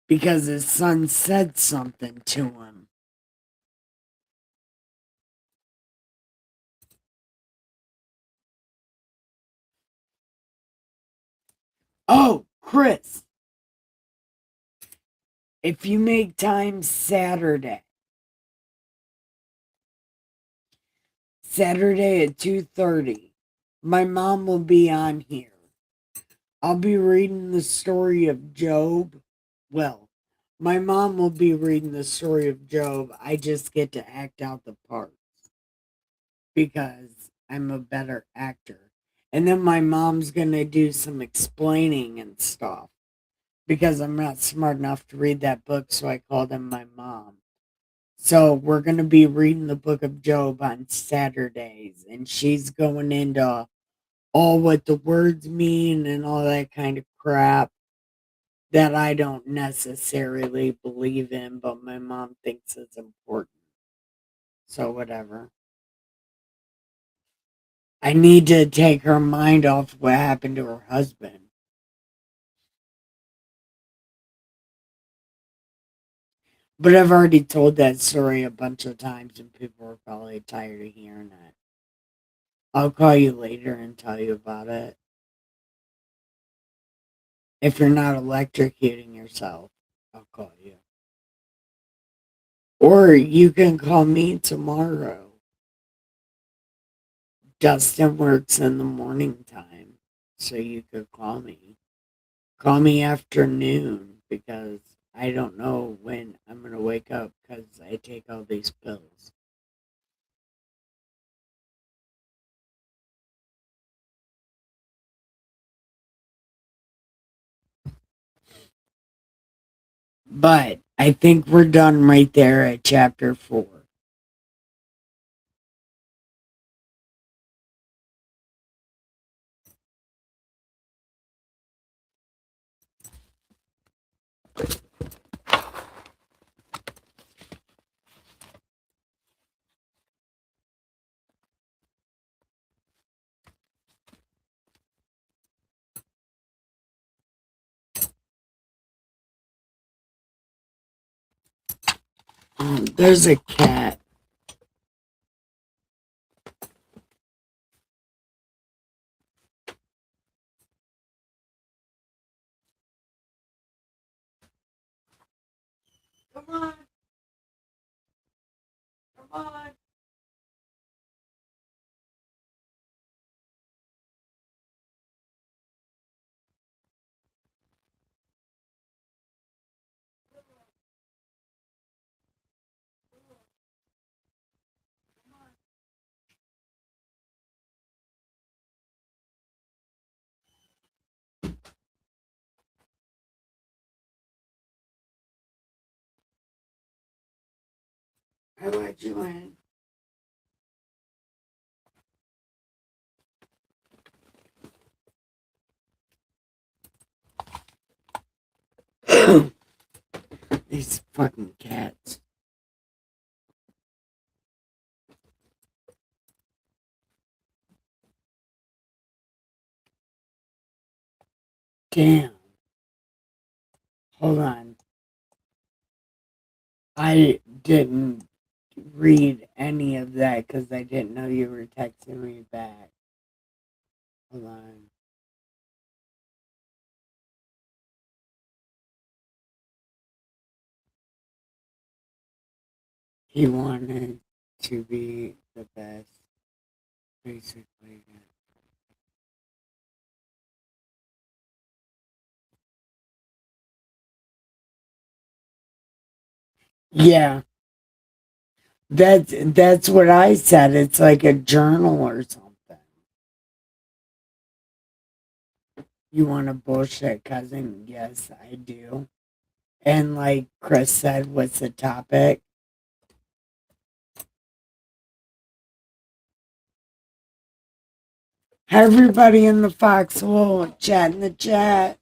because his son said something to him. Oh, Chris, if you make time Saturday at 2:30, my mom will be on here. I'll be reading the story of Job. Well, my mom will be reading the story of Job. I just get to act out the parts because I'm a better actor. And then my mom's going to do some explaining and stuff because I'm not smart enough to read that book, so I called him my mom. So we're going to be reading the book of Job on Saturdays, and she's going into all what the words mean and all that kind of crap that I don't necessarily believe in, but my mom thinks it's important. So, whatever. I need to take her mind off what happened to her husband. But I've already told that story a bunch of times, and people are probably tired of hearing it. I'll call you later and tell you about it. If you're not electrocuting yourself, I'll call you. Or you can call me tomorrow. Dustin works in the morning time, so you could call me. Call me afternoon because I don't know when I'm going to wake up because I take all these pills. But I think we're done right there at chapter 4. There's a cat. Come on. Come on. I let you in. These fucking cats. Damn. Hold on. I didn't read any of that because I didn't know you were texting me back. Hold on. He wanted to be the best, basically. Yeah, that's what I said. It's like a journal or something. You want a bullshit cousin? Yes, I do. And like Chris said, what's the topic? Everybody in the foxhole chat in the chat.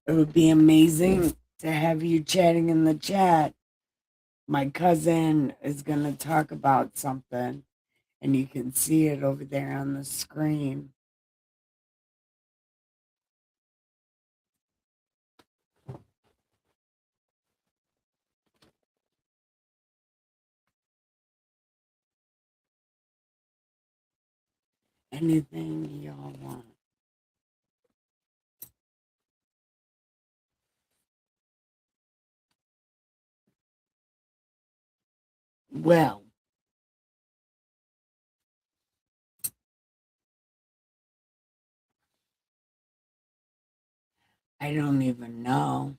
It would be amazing to have you chatting in the chat. My cousin is going to talk about something, and you can see it over there on the screen. Anything y'all want. Well, I don't even know,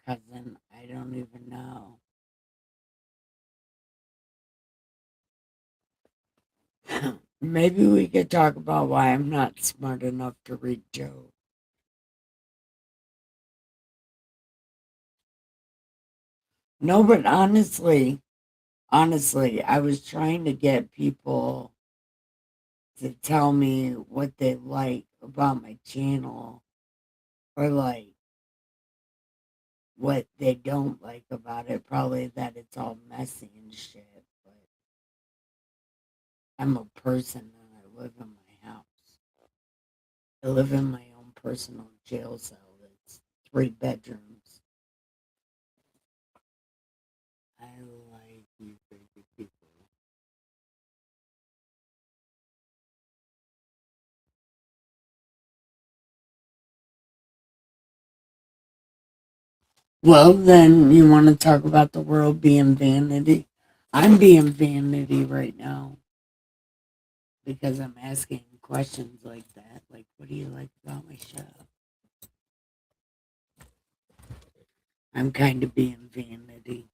cousin. I don't even know. Maybe we could talk about why I'm not smart enough to read Job. No, but honestly, I was trying to get people to tell me what they like about my channel or like what they don't like about it. Probably that it's all messy and shit, but I'm a person and I live in my house. I live in my own personal jail cell. It's 3 bedrooms. I like you crazy people. Well, then you want to talk about the world being vanity? I'm being vanity right now because I'm asking questions like that. Like, what do you like about my show? I'm kind of being vanity.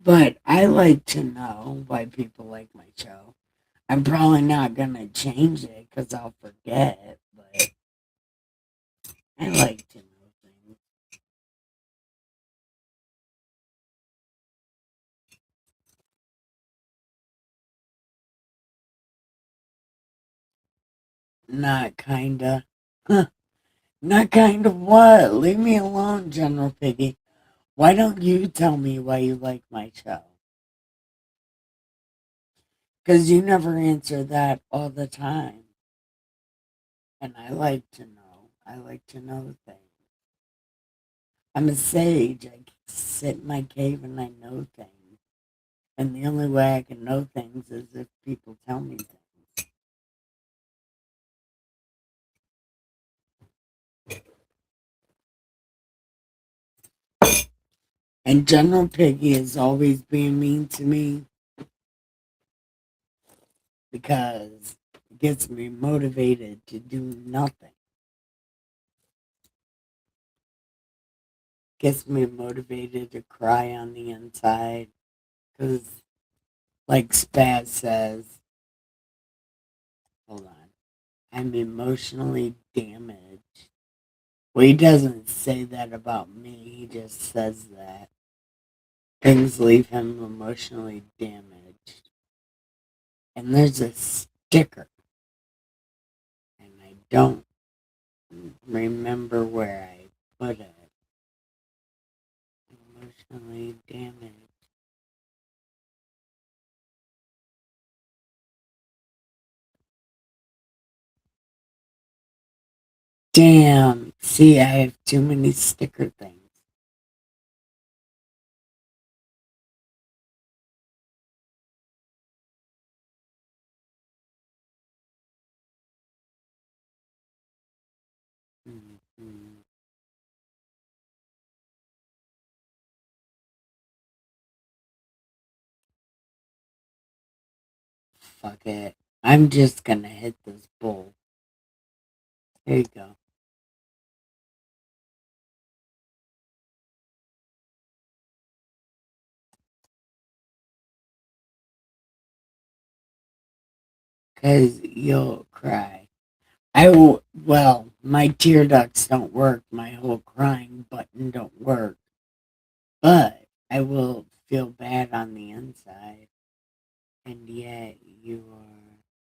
But I like to know why people like my show. I'm probably not going to change it because I'll forget, but I like to know things. Not kinda. Huh. Not kind of what? Leave me alone, General Piggy. Why don't you tell me why you like my show? Because you never answer that all the time. And I like to know. I like to know things. I'm a sage. I sit in my cave and I know things. And the only way I can know things is if people tell me things. And General Piggy is always being mean to me because it gets me motivated to do nothing. Gets me motivated to cry on the inside. Because, like Spaz says, hold on, I'm emotionally damaged. Well, he doesn't say that about me, he just says that. Things leave him emotionally damaged. And there's a sticker, and I don't remember where I put it. Emotionally damaged. Damn. See, I have too many sticker things. Mhm. Fuck it. I'm just gonna hit this bull. Here you go. Cause you'll cry. Well, my tear ducts don't work. My whole crying button don't work. But I will feel bad on the inside. And yet you are.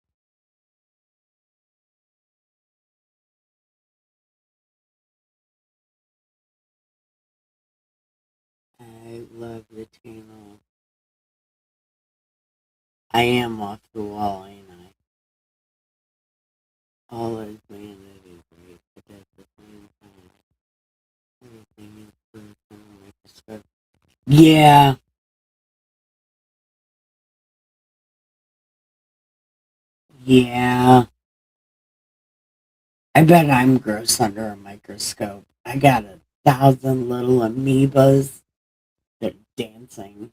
I love the channel. I am off the wall, ain't I? All is vanity, great, but at the same time, everything is personal like a script. Yeah, yeah. I bet I'm gross under a microscope. I got 1,000 little amoebas. They're dancing.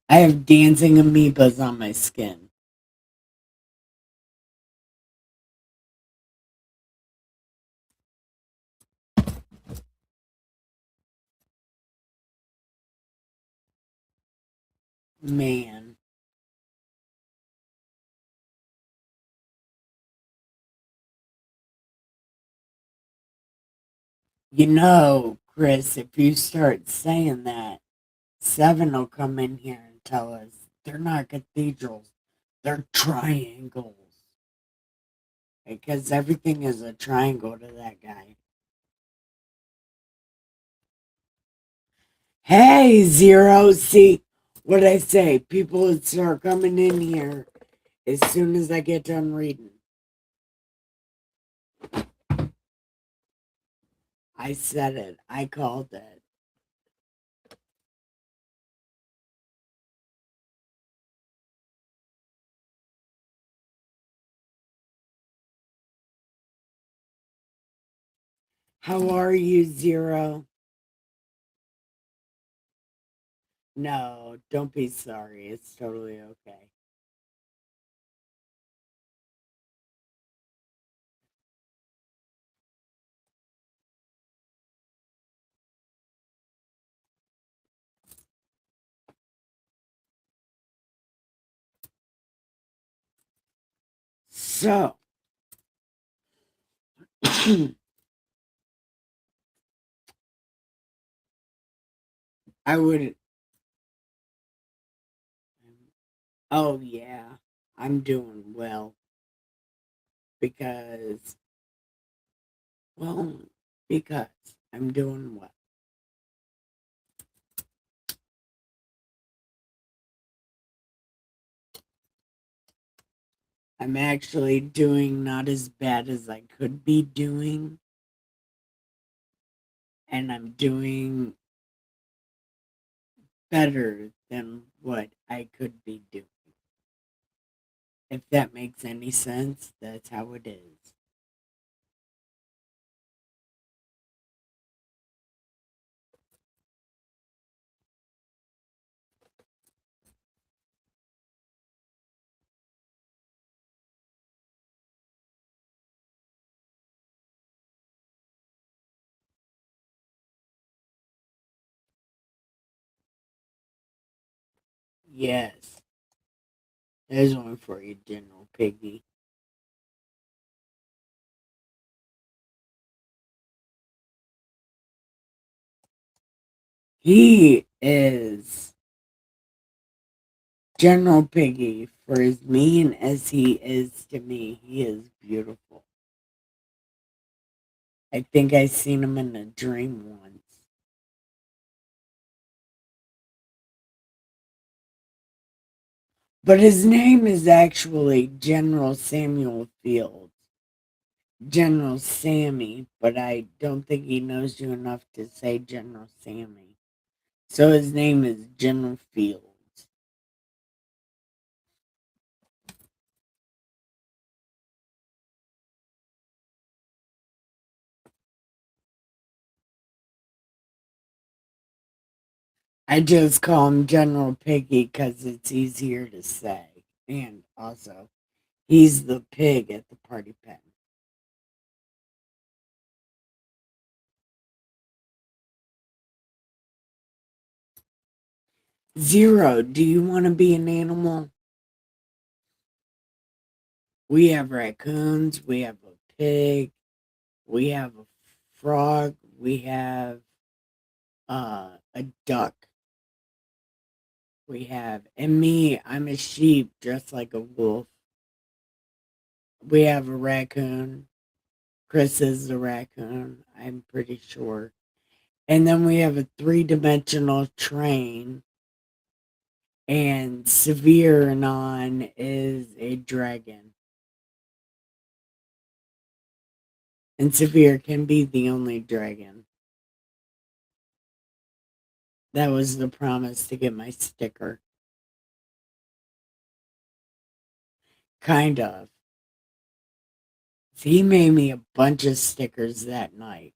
I have dancing amoebas on my skin. Man. You know, Chris, if you start saying that, Seven will come in here and tell us they're not cathedrals, they're triangles. Because everything is a triangle to that guy. Hey, Zero, see what I say? People would start coming in here as soon as I get done reading. I said it. I called it. How are you, Zero? No, don't be sorry. It's totally okay. So, I would. Oh, yeah. I'm doing well because, well, because I'm doing well. I'm actually doing not as bad as I could be doing, and I'm doing better than what I could be doing. If that makes any sense, that's how it is. Yes, there's one for you, General Piggy. He is General Piggy, for as mean as he is to me, he is beautiful. I think I seen him in a dream once. But his name is actually General Samuel Fields. General Sammy, but I don't think he knows you enough to say General Sammy. So his name is General Fields. I just call him General Piggy because it's easier to say. And also, he's the pig at the party pen. Zero, do you want to be an animal? We have raccoons, we have a pig, we have a frog, we have a duck. We have, and me, I'm a sheep dressed like a wolf. We have a raccoon. Chris is a raccoon, I'm pretty sure. And then we have a three-dimensional train. And Severe Non is a dragon. And Severe can be the only dragon. That was the promise to get my sticker. Kind of. He made me a bunch of stickers that night.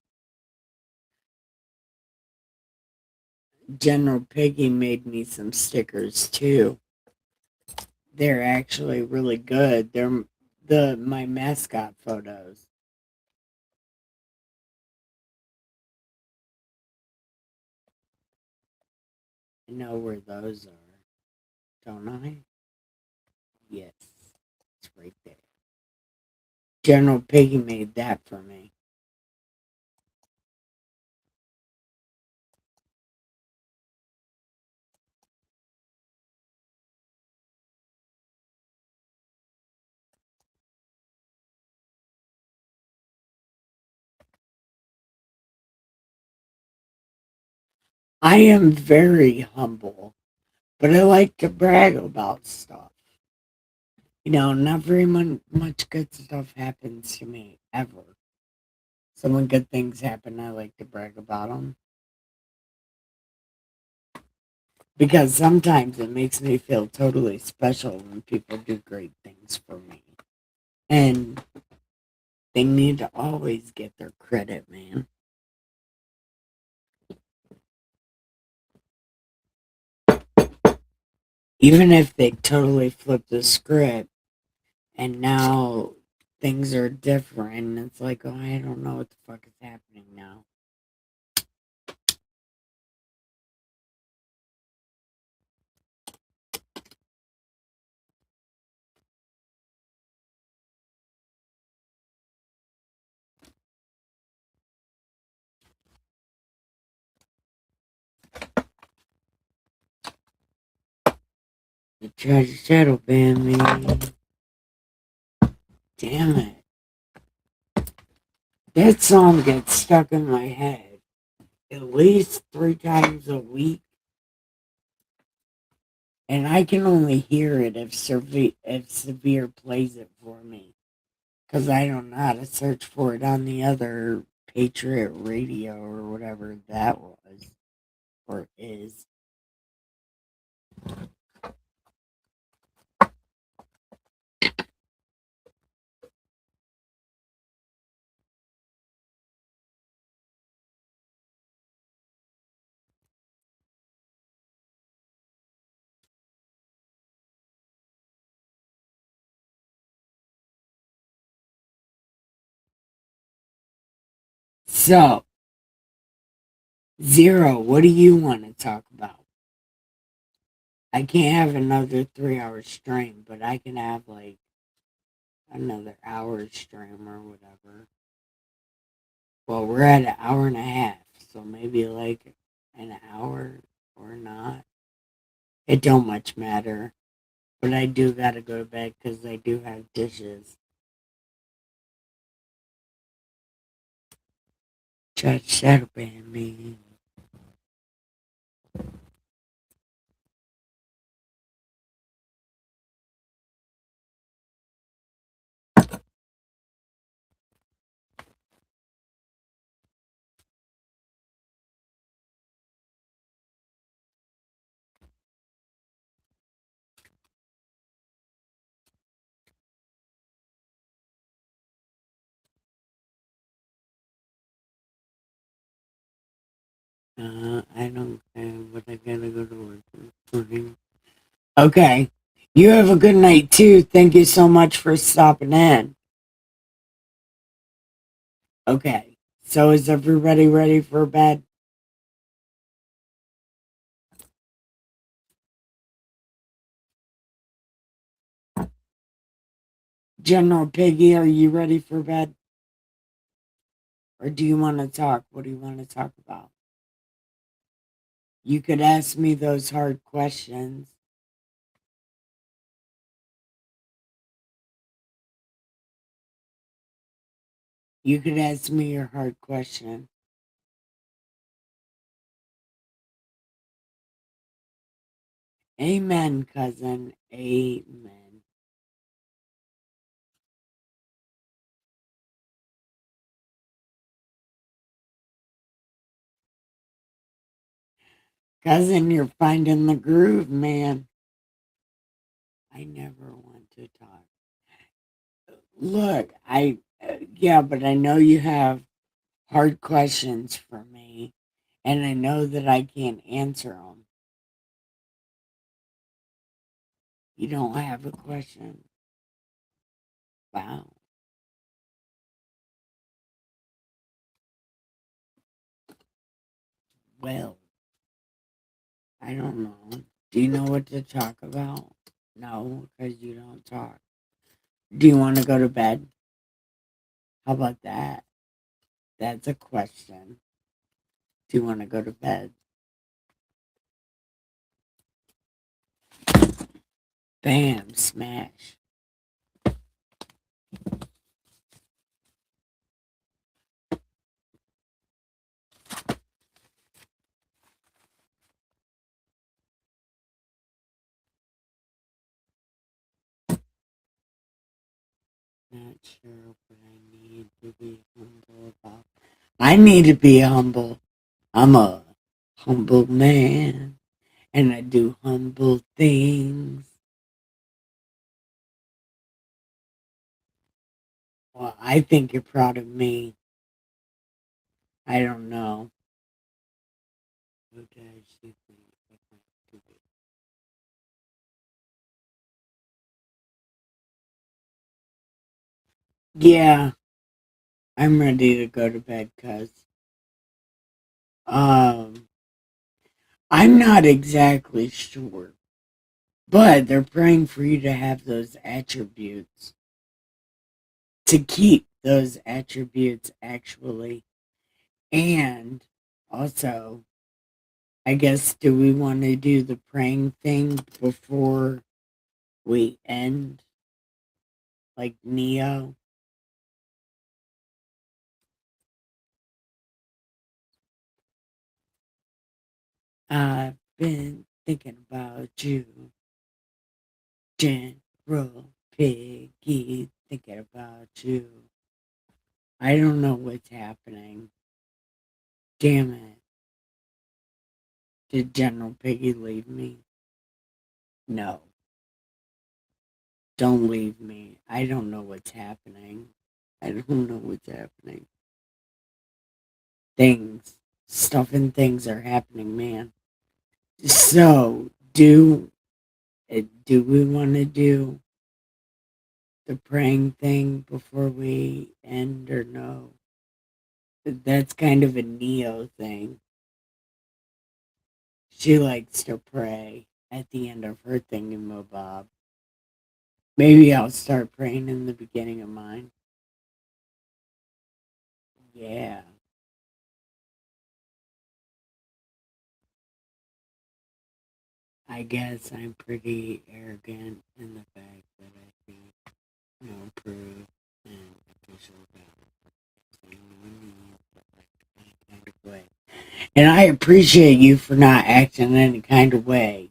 General Piggy made me some stickers too. They're actually really good. They're my mascot photos. I know where those are, don't I? Yes, it's right there. General Piggy made that for me. I am very humble, but I like to brag about stuff. Not very much good stuff happens to me ever. So when good things happen, I like to brag about them. Because sometimes it makes me feel totally special when people do great things for me. And they need to always get their credit, man. Even if they totally flip the script and now things are different, it's like, oh, I don't know what the fuck is happening now. They tried to shadow ban me. Damn it. That song gets stuck in my head at least 3 times a week. And I can only hear it if Severe plays it for me. Because I don't know how to search for it on the other Patriot Radio or whatever that was or is. So, Zero, what do you want to talk about? I can't have another 3 hour stream, but I can have like another hour stream or whatever. Well, we're at an hour and a half, so maybe like an hour or not. It don't much matter. But I do gotta go to bed because I do have dishes. Judge shadow ban me. I don't care, but I gotta go to work this morning. Okay. You have a good night too. Thank you so much for stopping in. Okay. So is everybody ready for bed? General Piggy, are you ready for bed? Or do you want to talk? What do you want to talk about? You could ask me those hard questions. You could ask me your hard question. Amen, cousin. Amen. Cousin, you're finding the groove, man. I never want to talk. Look, Yeah, but I know you have hard questions for me, and I know that I can't answer them. You don't have a question. Wow. Well, I don't know. Do you know what to talk about? No, because you don't talk. Do you want to go to bed? How about that? That's a question. Do you want to go to bed? Bam, smash. Not sure what I need to be humble about. I need to be humble. I'm a humble man, and I do humble things. Well, I think you're proud of me. I don't know. What does she think I want to be? Yeah, I'm ready to go to bed, cuz um I'm not exactly sure, but they're praying for you to have those attributes, to keep those attributes actually. And also, I guess, do we want to do the praying thing before we end, like Neo? I've been thinking about you, General Piggy, thinking about you. I don't know what's happening. Damn it. Did General Piggy leave me? No. Don't leave me. I don't know what's happening. I don't know what's happening. Things, stuff and things are happening, man. So, do we want to do the praying thing before we end or no? That's kind of a Neo thing. She likes to pray at the end of her thingamabob. Maybe I'll start praying in the beginning of mine. Yeah. I guess I'm pretty arrogant in the fact that I think prove and official about any kind of way. And I appreciate you for not acting in any kind of way.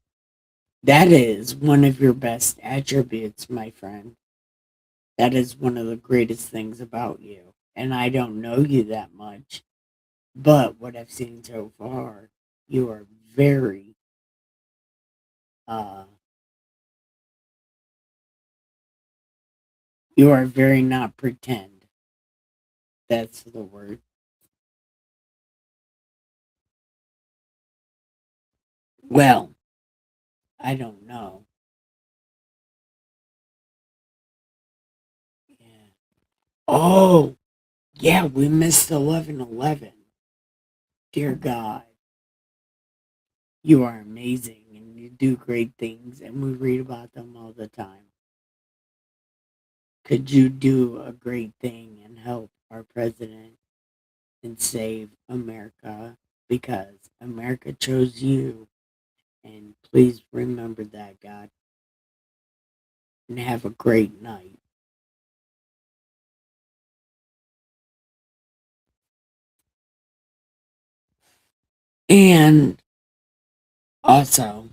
That is one of your best attributes, my friend. That is one of the greatest things about you. And I don't know you that much, but what I've seen so far, you are very, uh, you are very not pretend. That's the word. Well, I don't know. Yeah. Oh, yeah, we missed 11/11. Dear God, you are amazing and you do great things, and we read about them all the time. Could you do a great thing and help our president and save America? Because America chose you, and please remember that, God, and have a great night. And also,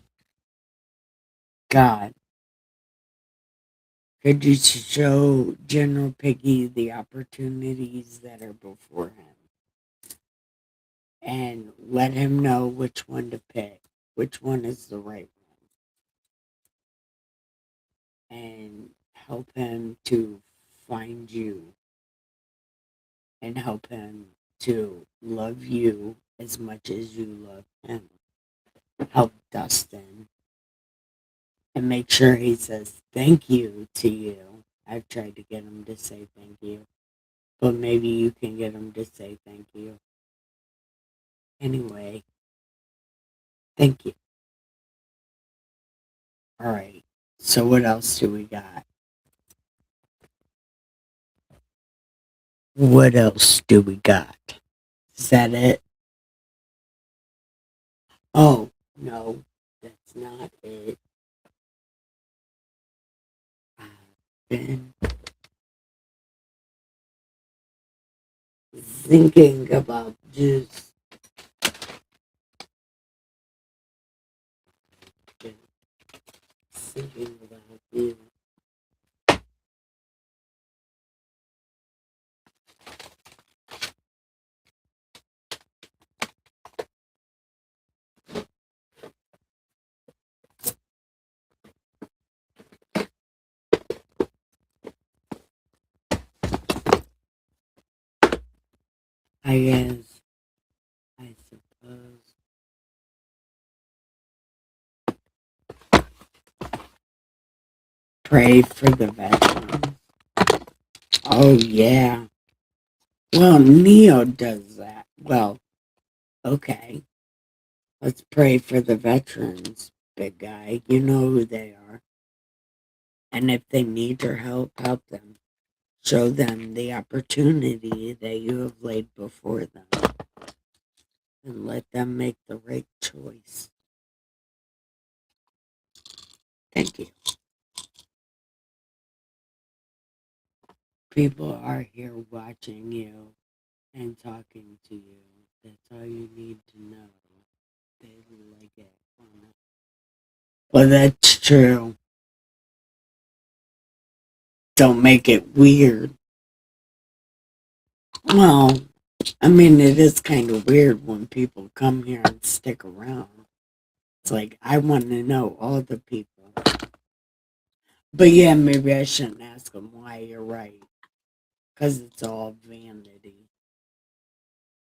God, could you show General Piggy the opportunities that are before him and let him know which one to pick, which one is the right one, and help him to find you and help him to love you as much as you love him. Help Dustin and make sure he says thank you to you. I've tried to get him to say thank you, but maybe you can get him to say thank you. Anyway, thank you. All right. So what else do we got? What else do we got? Is that it? Oh, no, that's not it. I've been thinking about just thinking about you. I guess, I suppose. Pray for the veterans. Oh, yeah. Well, Neo does that. Well, okay. Let's pray for the veterans, big guy. You know who they are. And if they need your help, help them. Show them the opportunity that you have laid before them. And let them make the right choice. Thank you. People are here watching you and talking to you. That's all you need to know. They like it. Well, that's true. Don't make it weird. Well, I mean, it is kind of weird when people come here and stick around. It's like, I want to know all the people. But yeah, maybe I shouldn't ask them why. You're right. Because it's all vanity.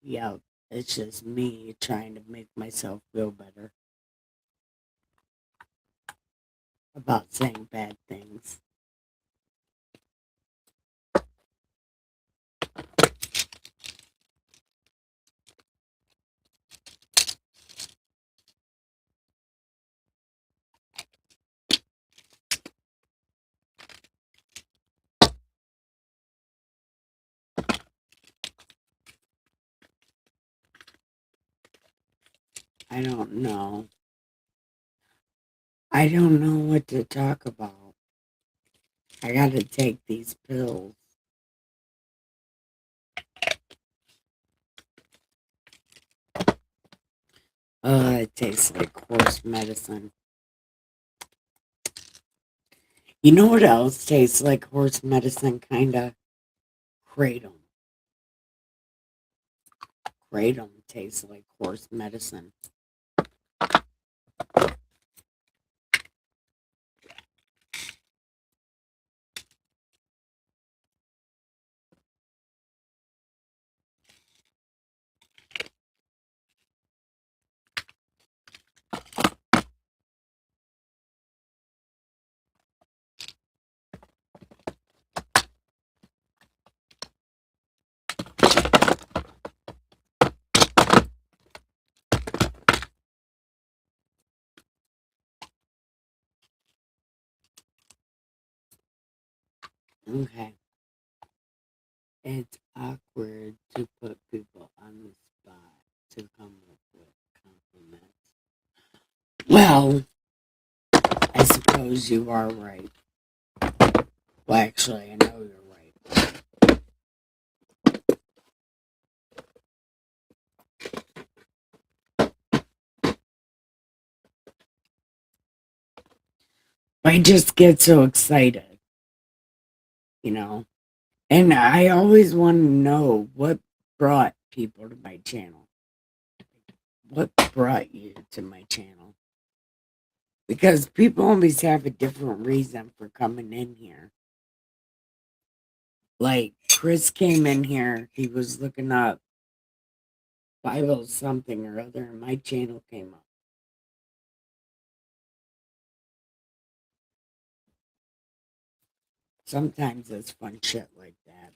Yep. It's just me trying to make myself feel better about saying bad things. I don't know. I don't know what to talk about. I gotta take these pills. It tastes like horse medicine. You know what else tastes like horse medicine, kinda? Kratom. Kratom tastes like horse medicine. Okay. It's awkward to put people on the spot to come up with compliments. Well, I suppose you are right. Well, actually, I know you're right. I just get so excited, you know? And I always want to know what brought people to my channel. What brought you to my channel? Because people always have a different reason for coming in here. Like Chris came in here. He was looking up Bible something or other, and my channel came up. Sometimes it's fun shit like that.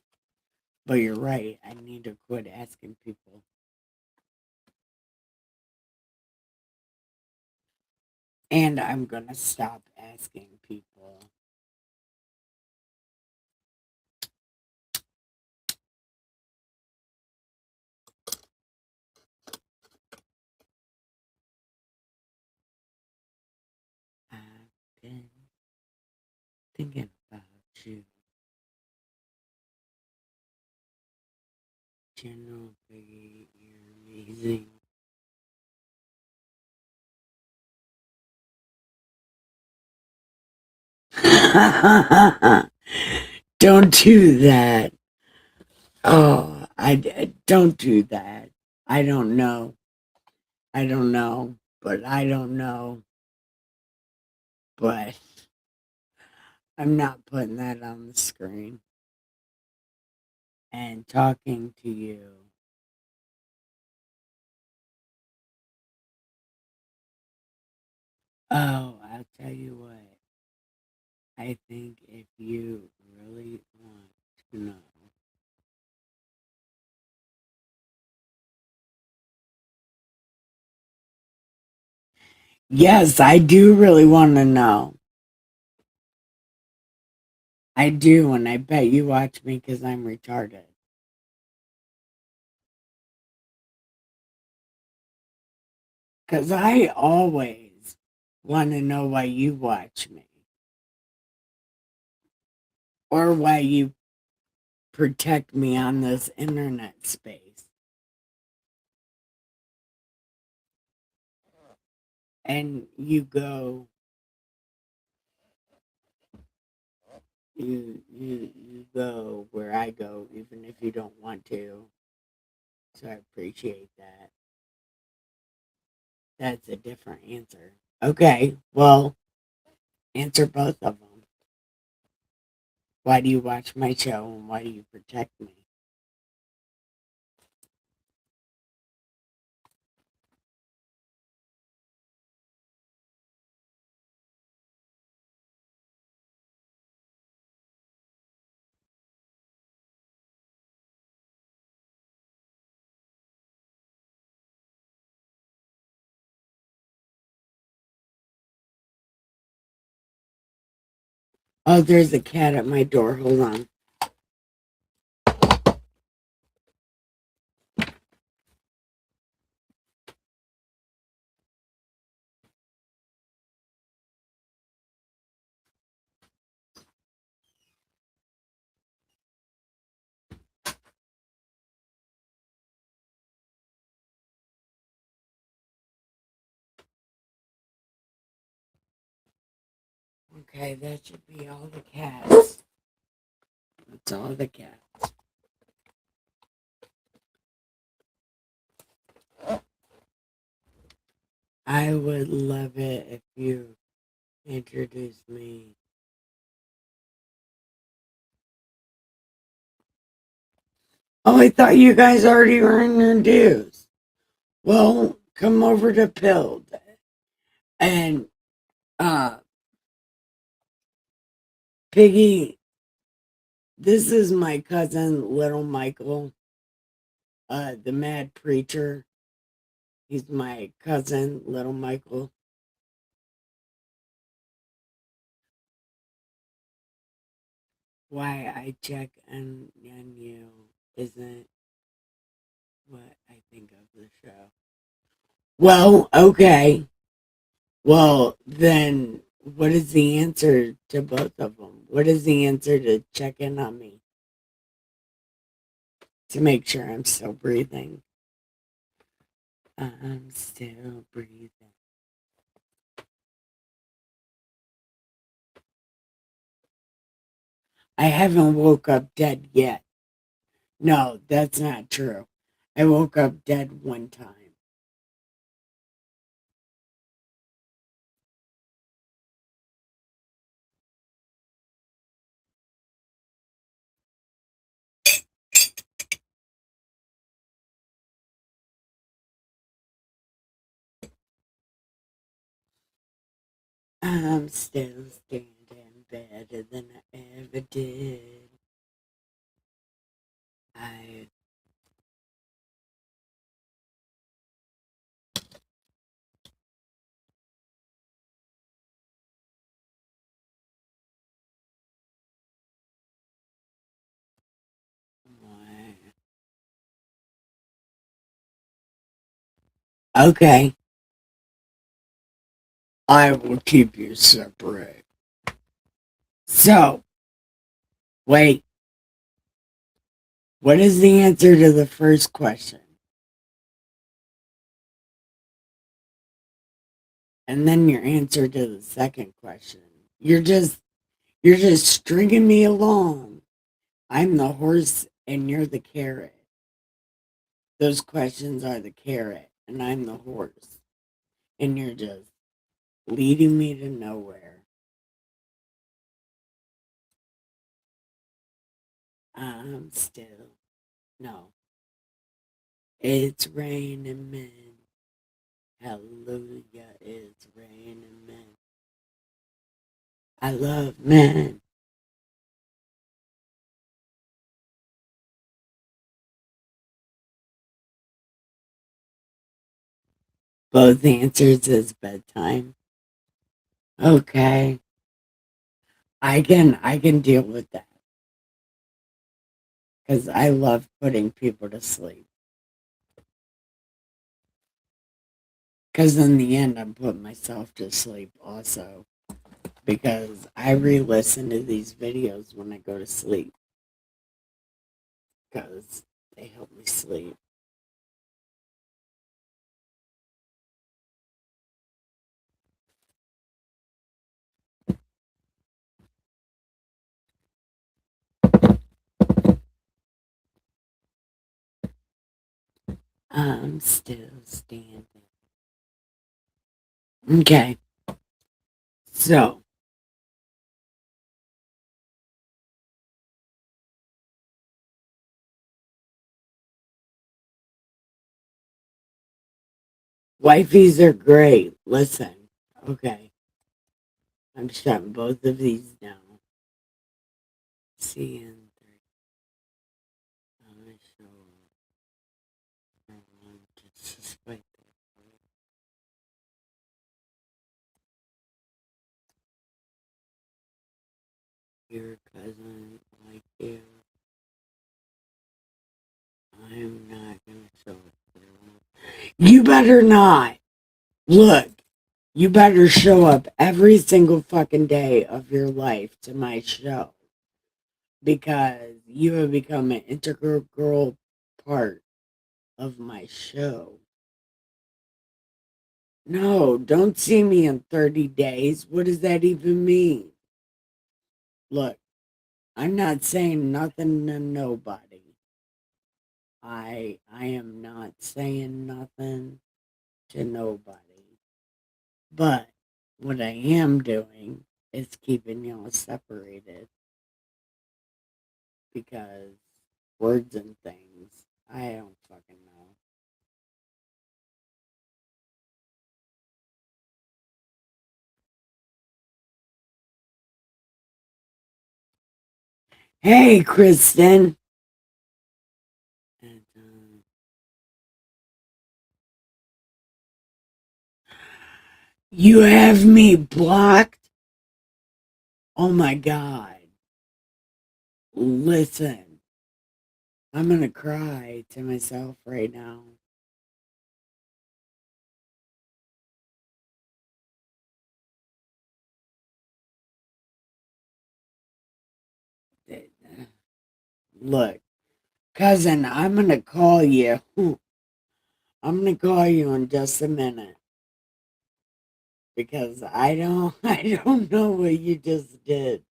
But you're right. I need to quit asking people. And I'm going to stop asking people. I've been thinking about you. General Biggie, you're amazing. Don't do that. Oh, I don't do that. I don't know. I don't know. But I don't know. But I'm not putting that on the screen. And talking to you. Oh, I'll tell you what. I think if you really want to know, yes, I do really want to know. I do, and I bet you watch me because I'm retarded. Because I always want to know why you watch me. Or why you protect me on this internet space. And you go, you go where I go, even if you don't want to. So I appreciate that. That's a different answer. Okay, well, answer both of them. Why do you watch my show and why do you protect me? Oh, there's a cat at my door. Hold on. Okay, that should be all the cats. That's all the cats. I would love it if you introduced me. Oh, I thought you guys already were introduced. Well, come over to Pilled. And, Piggy, this is my cousin, Little Michael, the Mad Preacher. He's my cousin, Little Michael. Why I check on you isn't what I think of the show. Well, okay. Well, then what is the answer to both of them? What is the answer to check in on me? To make sure I'm still breathing. I'm still breathing. I haven't woke up dead yet. No, that's not true. I woke up dead one time. I'm still standing better than I ever did. I Okay, I will keep you separate. So, wait, what is the answer to the first question? And then your answer to the second question. You're just stringing me along. I'm the horse and you're the carrot. Those questions are the carrot and I'm the horse. And you're just leading me to nowhere. I'm still no. It's raining men. Hallelujah, it's raining men. I love men. Both answers is bedtime. Okay. I can deal with that. Because I love putting people to sleep. Because in the end I'm putting myself to sleep also. Because I re-listen to these videos when I go to sleep. Because they help me sleep. I'm still standing. Okay. So, wifeys are great. Listen. Okay. I'm shutting both of these down. See you in 3. I'm going to show everyone to suspect your cousin like you. I'm not going to show it. You better not. Look, you better show up every single fucking day of your life to my show because you have become an integral part of my show. No, don't see me in 30 days. What does that even mean? Look, I'm not saying nothing to nobody. I am not saying nothing to nobody. But what I am doing is keeping y'all separated because words and things, I don't fucking know. Hey, Kristen. And, you have me blocked? Oh my god. Listen, I'm gonna cry to myself right now. Look, cousin, I'm gonna call you. I'm gonna call you in just a minute because I don't know what you just did.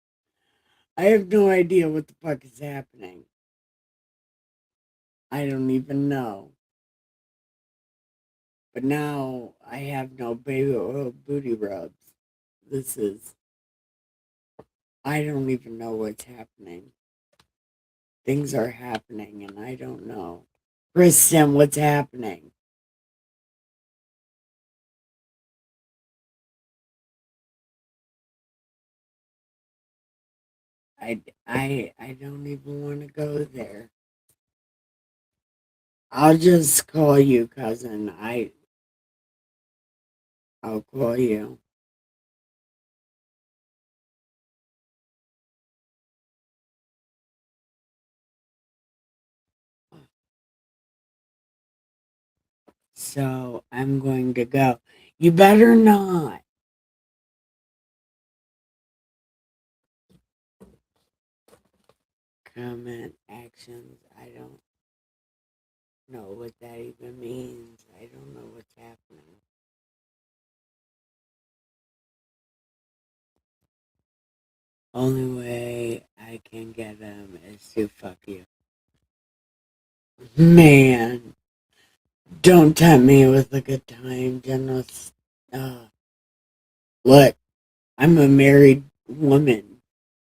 I have no idea what the fuck is happening. I don't even know. But now I have no baby oil booty rubs. This is, I don't even know what's happening. Things are happening and I don't know. Kristen, what's happening? I don't even want to go there. I'll just call you, cousin. I'll call you. So I'm going to go. You better not. Comment actions. I don't know what that even means. I don't know what's happening. Only way I can get him is to fuck you. Man, don't tempt me with a good time, General. Uh, look, I'm a married woman.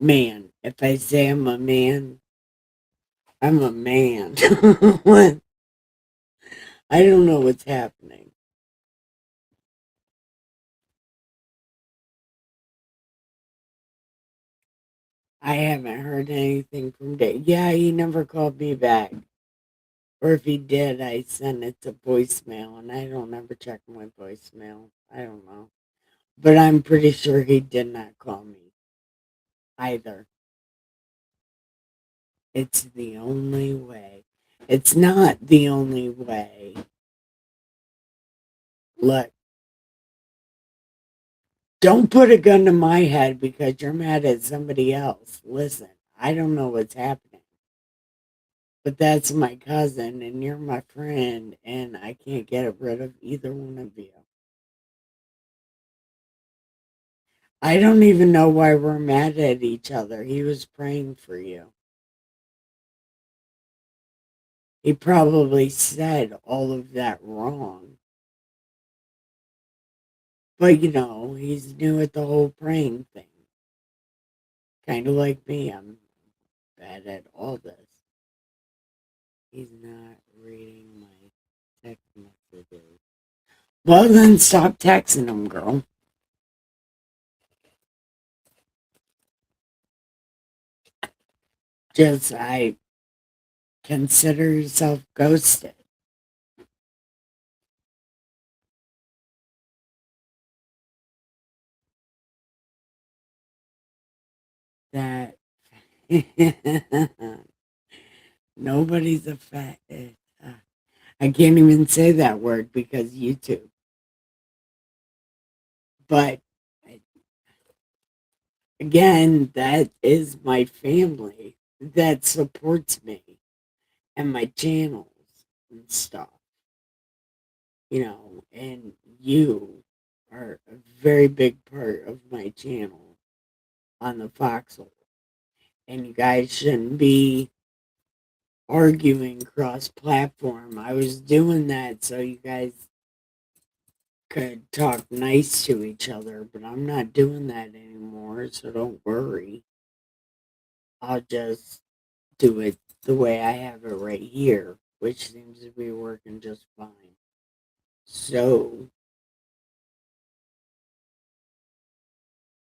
Man, if I say I'm a man, I'm a man. What? I don't know what's happening. I haven't heard anything from Dave. Yeah, he never called me back. Or if he did, I sent it to voicemail, and I don't ever check my voicemail. I don't know. But I'm pretty sure he did not call me either. It's the only way. It's not the only way. Look, don't put a gun to my head because you're mad at somebody else. Listen, I don't know what's happening. But that's my cousin, and you're my friend, and I can't get rid of either one of you. I don't even know why we're mad at each other. He was praying for you. He probably said all of that wrong. But he's new at the whole praying thing. Kind of like me. I'm bad at all this. He's not reading my text messages. Well, then stop texting him, girl. I consider yourself ghosted. That nobody's affected. I can't even say that word because YouTube. But again, that is my family that supports me and my channels and stuff, and you are a very big part of my channel on the Foxhole. And you guys shouldn't be arguing cross platform. I was doing that so you guys could talk nice to each other, but I'm not doing that anymore, so don't worry. I'll just do it the way I have it right here, which seems to be working just fine. So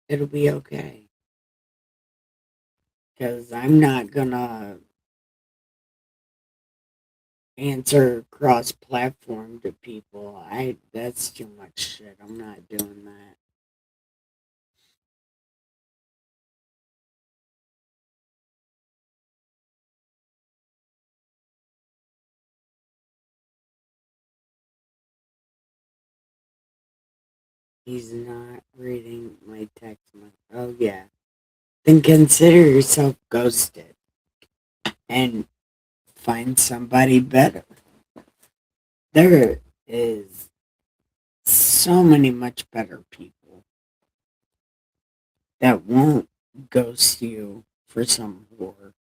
it'll be okay. Because I'm not gonna answer cross platform to people. That's too much shit. I'm not doing that. He's not reading my text message. Oh yeah. Then consider yourself ghosted and find somebody better. There is so many much better people that won't ghost you for some whore.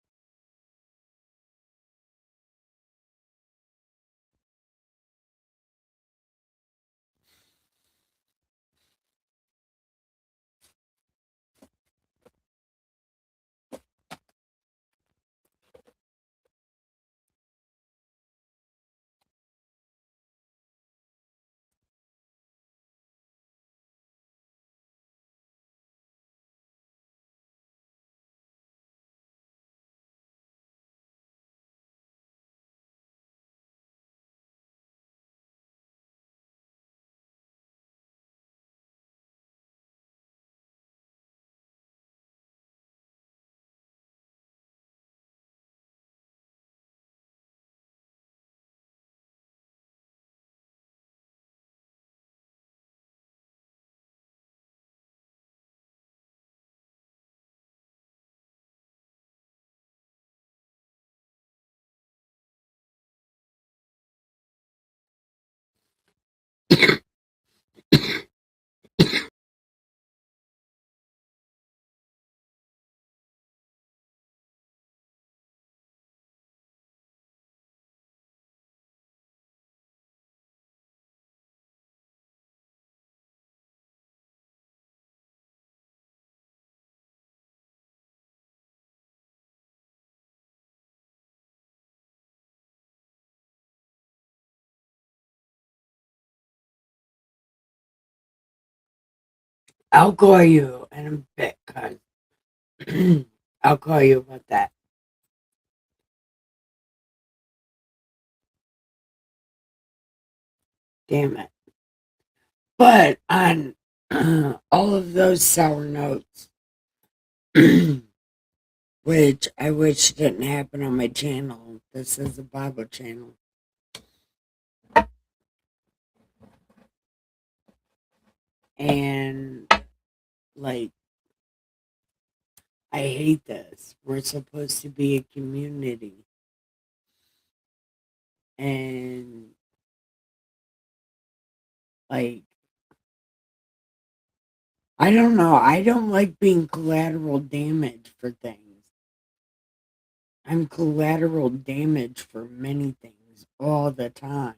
I'll call you in a bit, cuz I'll call you about that. Damn it. But on all of those sour notes, which I wish didn't happen on my channel. This is a Bible channel. And, like, I hate this. We're supposed to be a community. And, like, I don't know. I don't like being collateral damage for things. I'm collateral damage for many things all the time.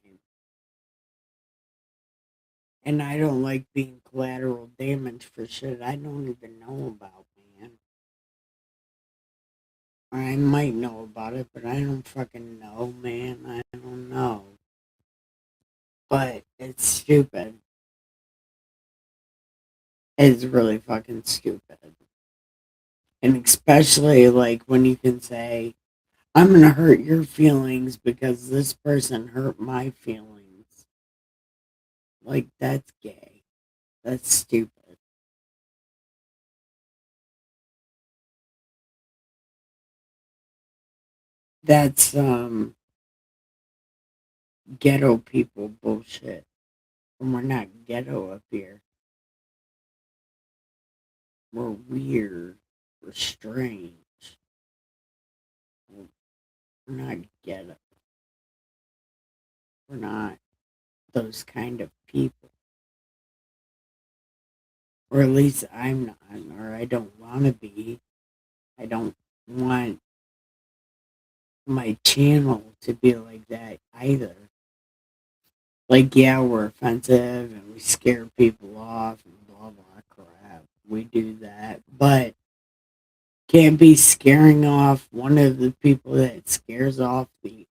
And I don't like being collateral damage for shit I don't even know about, man. Or I might know about it, but I don't fucking know, man. I don't know. But it's stupid. It's really fucking stupid. And especially like when you can say, I'm gonna hurt your feelings because this person hurt my feelings. Like that's gay. That's stupid. That's ghetto people bullshit. And we're not ghetto up here. We're weird. We're strange. We're not ghetto. We're not those kind of people. Or at least I'm not, or I don't want to be. I don't want my channel to be like that either. Like, yeah, we're offensive and we scare people off and blah, blah, crap. We do that. But can't be scaring off one of the people that scares off the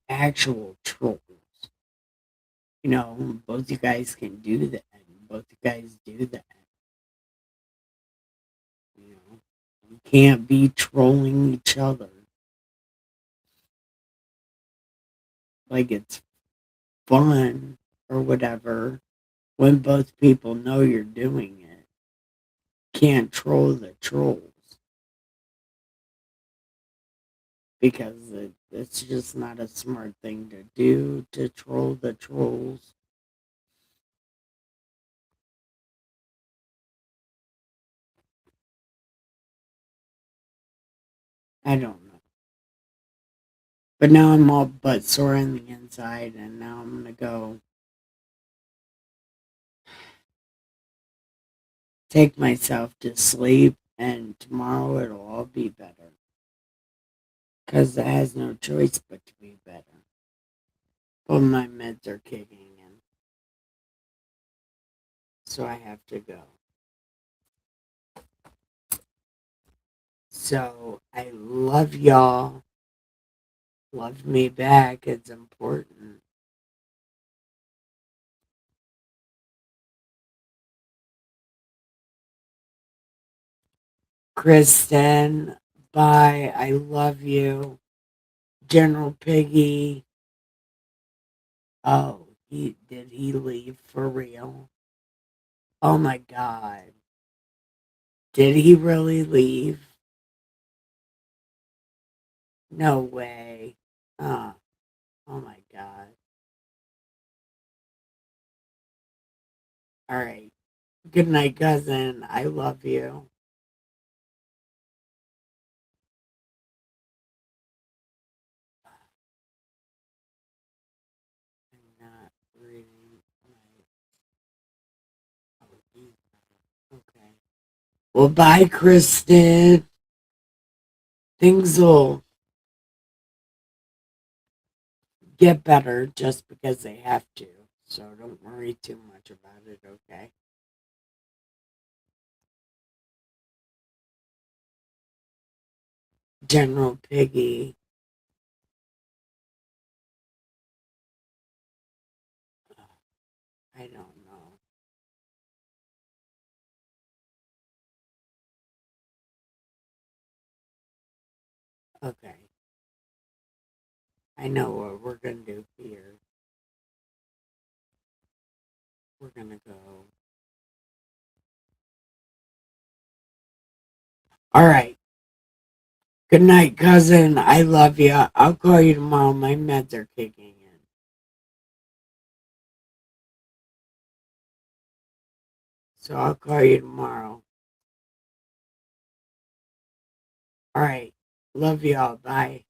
actual trolls. You know, both you guys can do that. Both you guys do that. You know, you can't be trolling each other like it's fun or whatever when both people know you're doing it. Can't troll the trolls because it's just not a smart thing to do to troll the trolls. I don't know. But now I'm all butt sore on the inside, and now I'm gonna go take myself to sleep, and tomorrow it'll all be better. Because it has no choice but to be better. But my meds are kicking in, so I have to go. So I love y'all. Love me back. It's important. Kristen, bye. I love you. General Piggy. Oh, he leave for real? Oh my god. Did he really leave? No way. Oh, oh my god. All right. Good night, cousin. I love you. I'm not reading my. Oh, okay. Well, bye, Kristen. Things will get better just because they have to. So don't worry too much about it, okay? General Piggy. I don't know. Okay. I know what we're going to do here. We're going to go. All right. Good night, cousin. I love you. I'll call you tomorrow. My meds are kicking in. So I'll call you tomorrow. All right. Love y'all. Bye.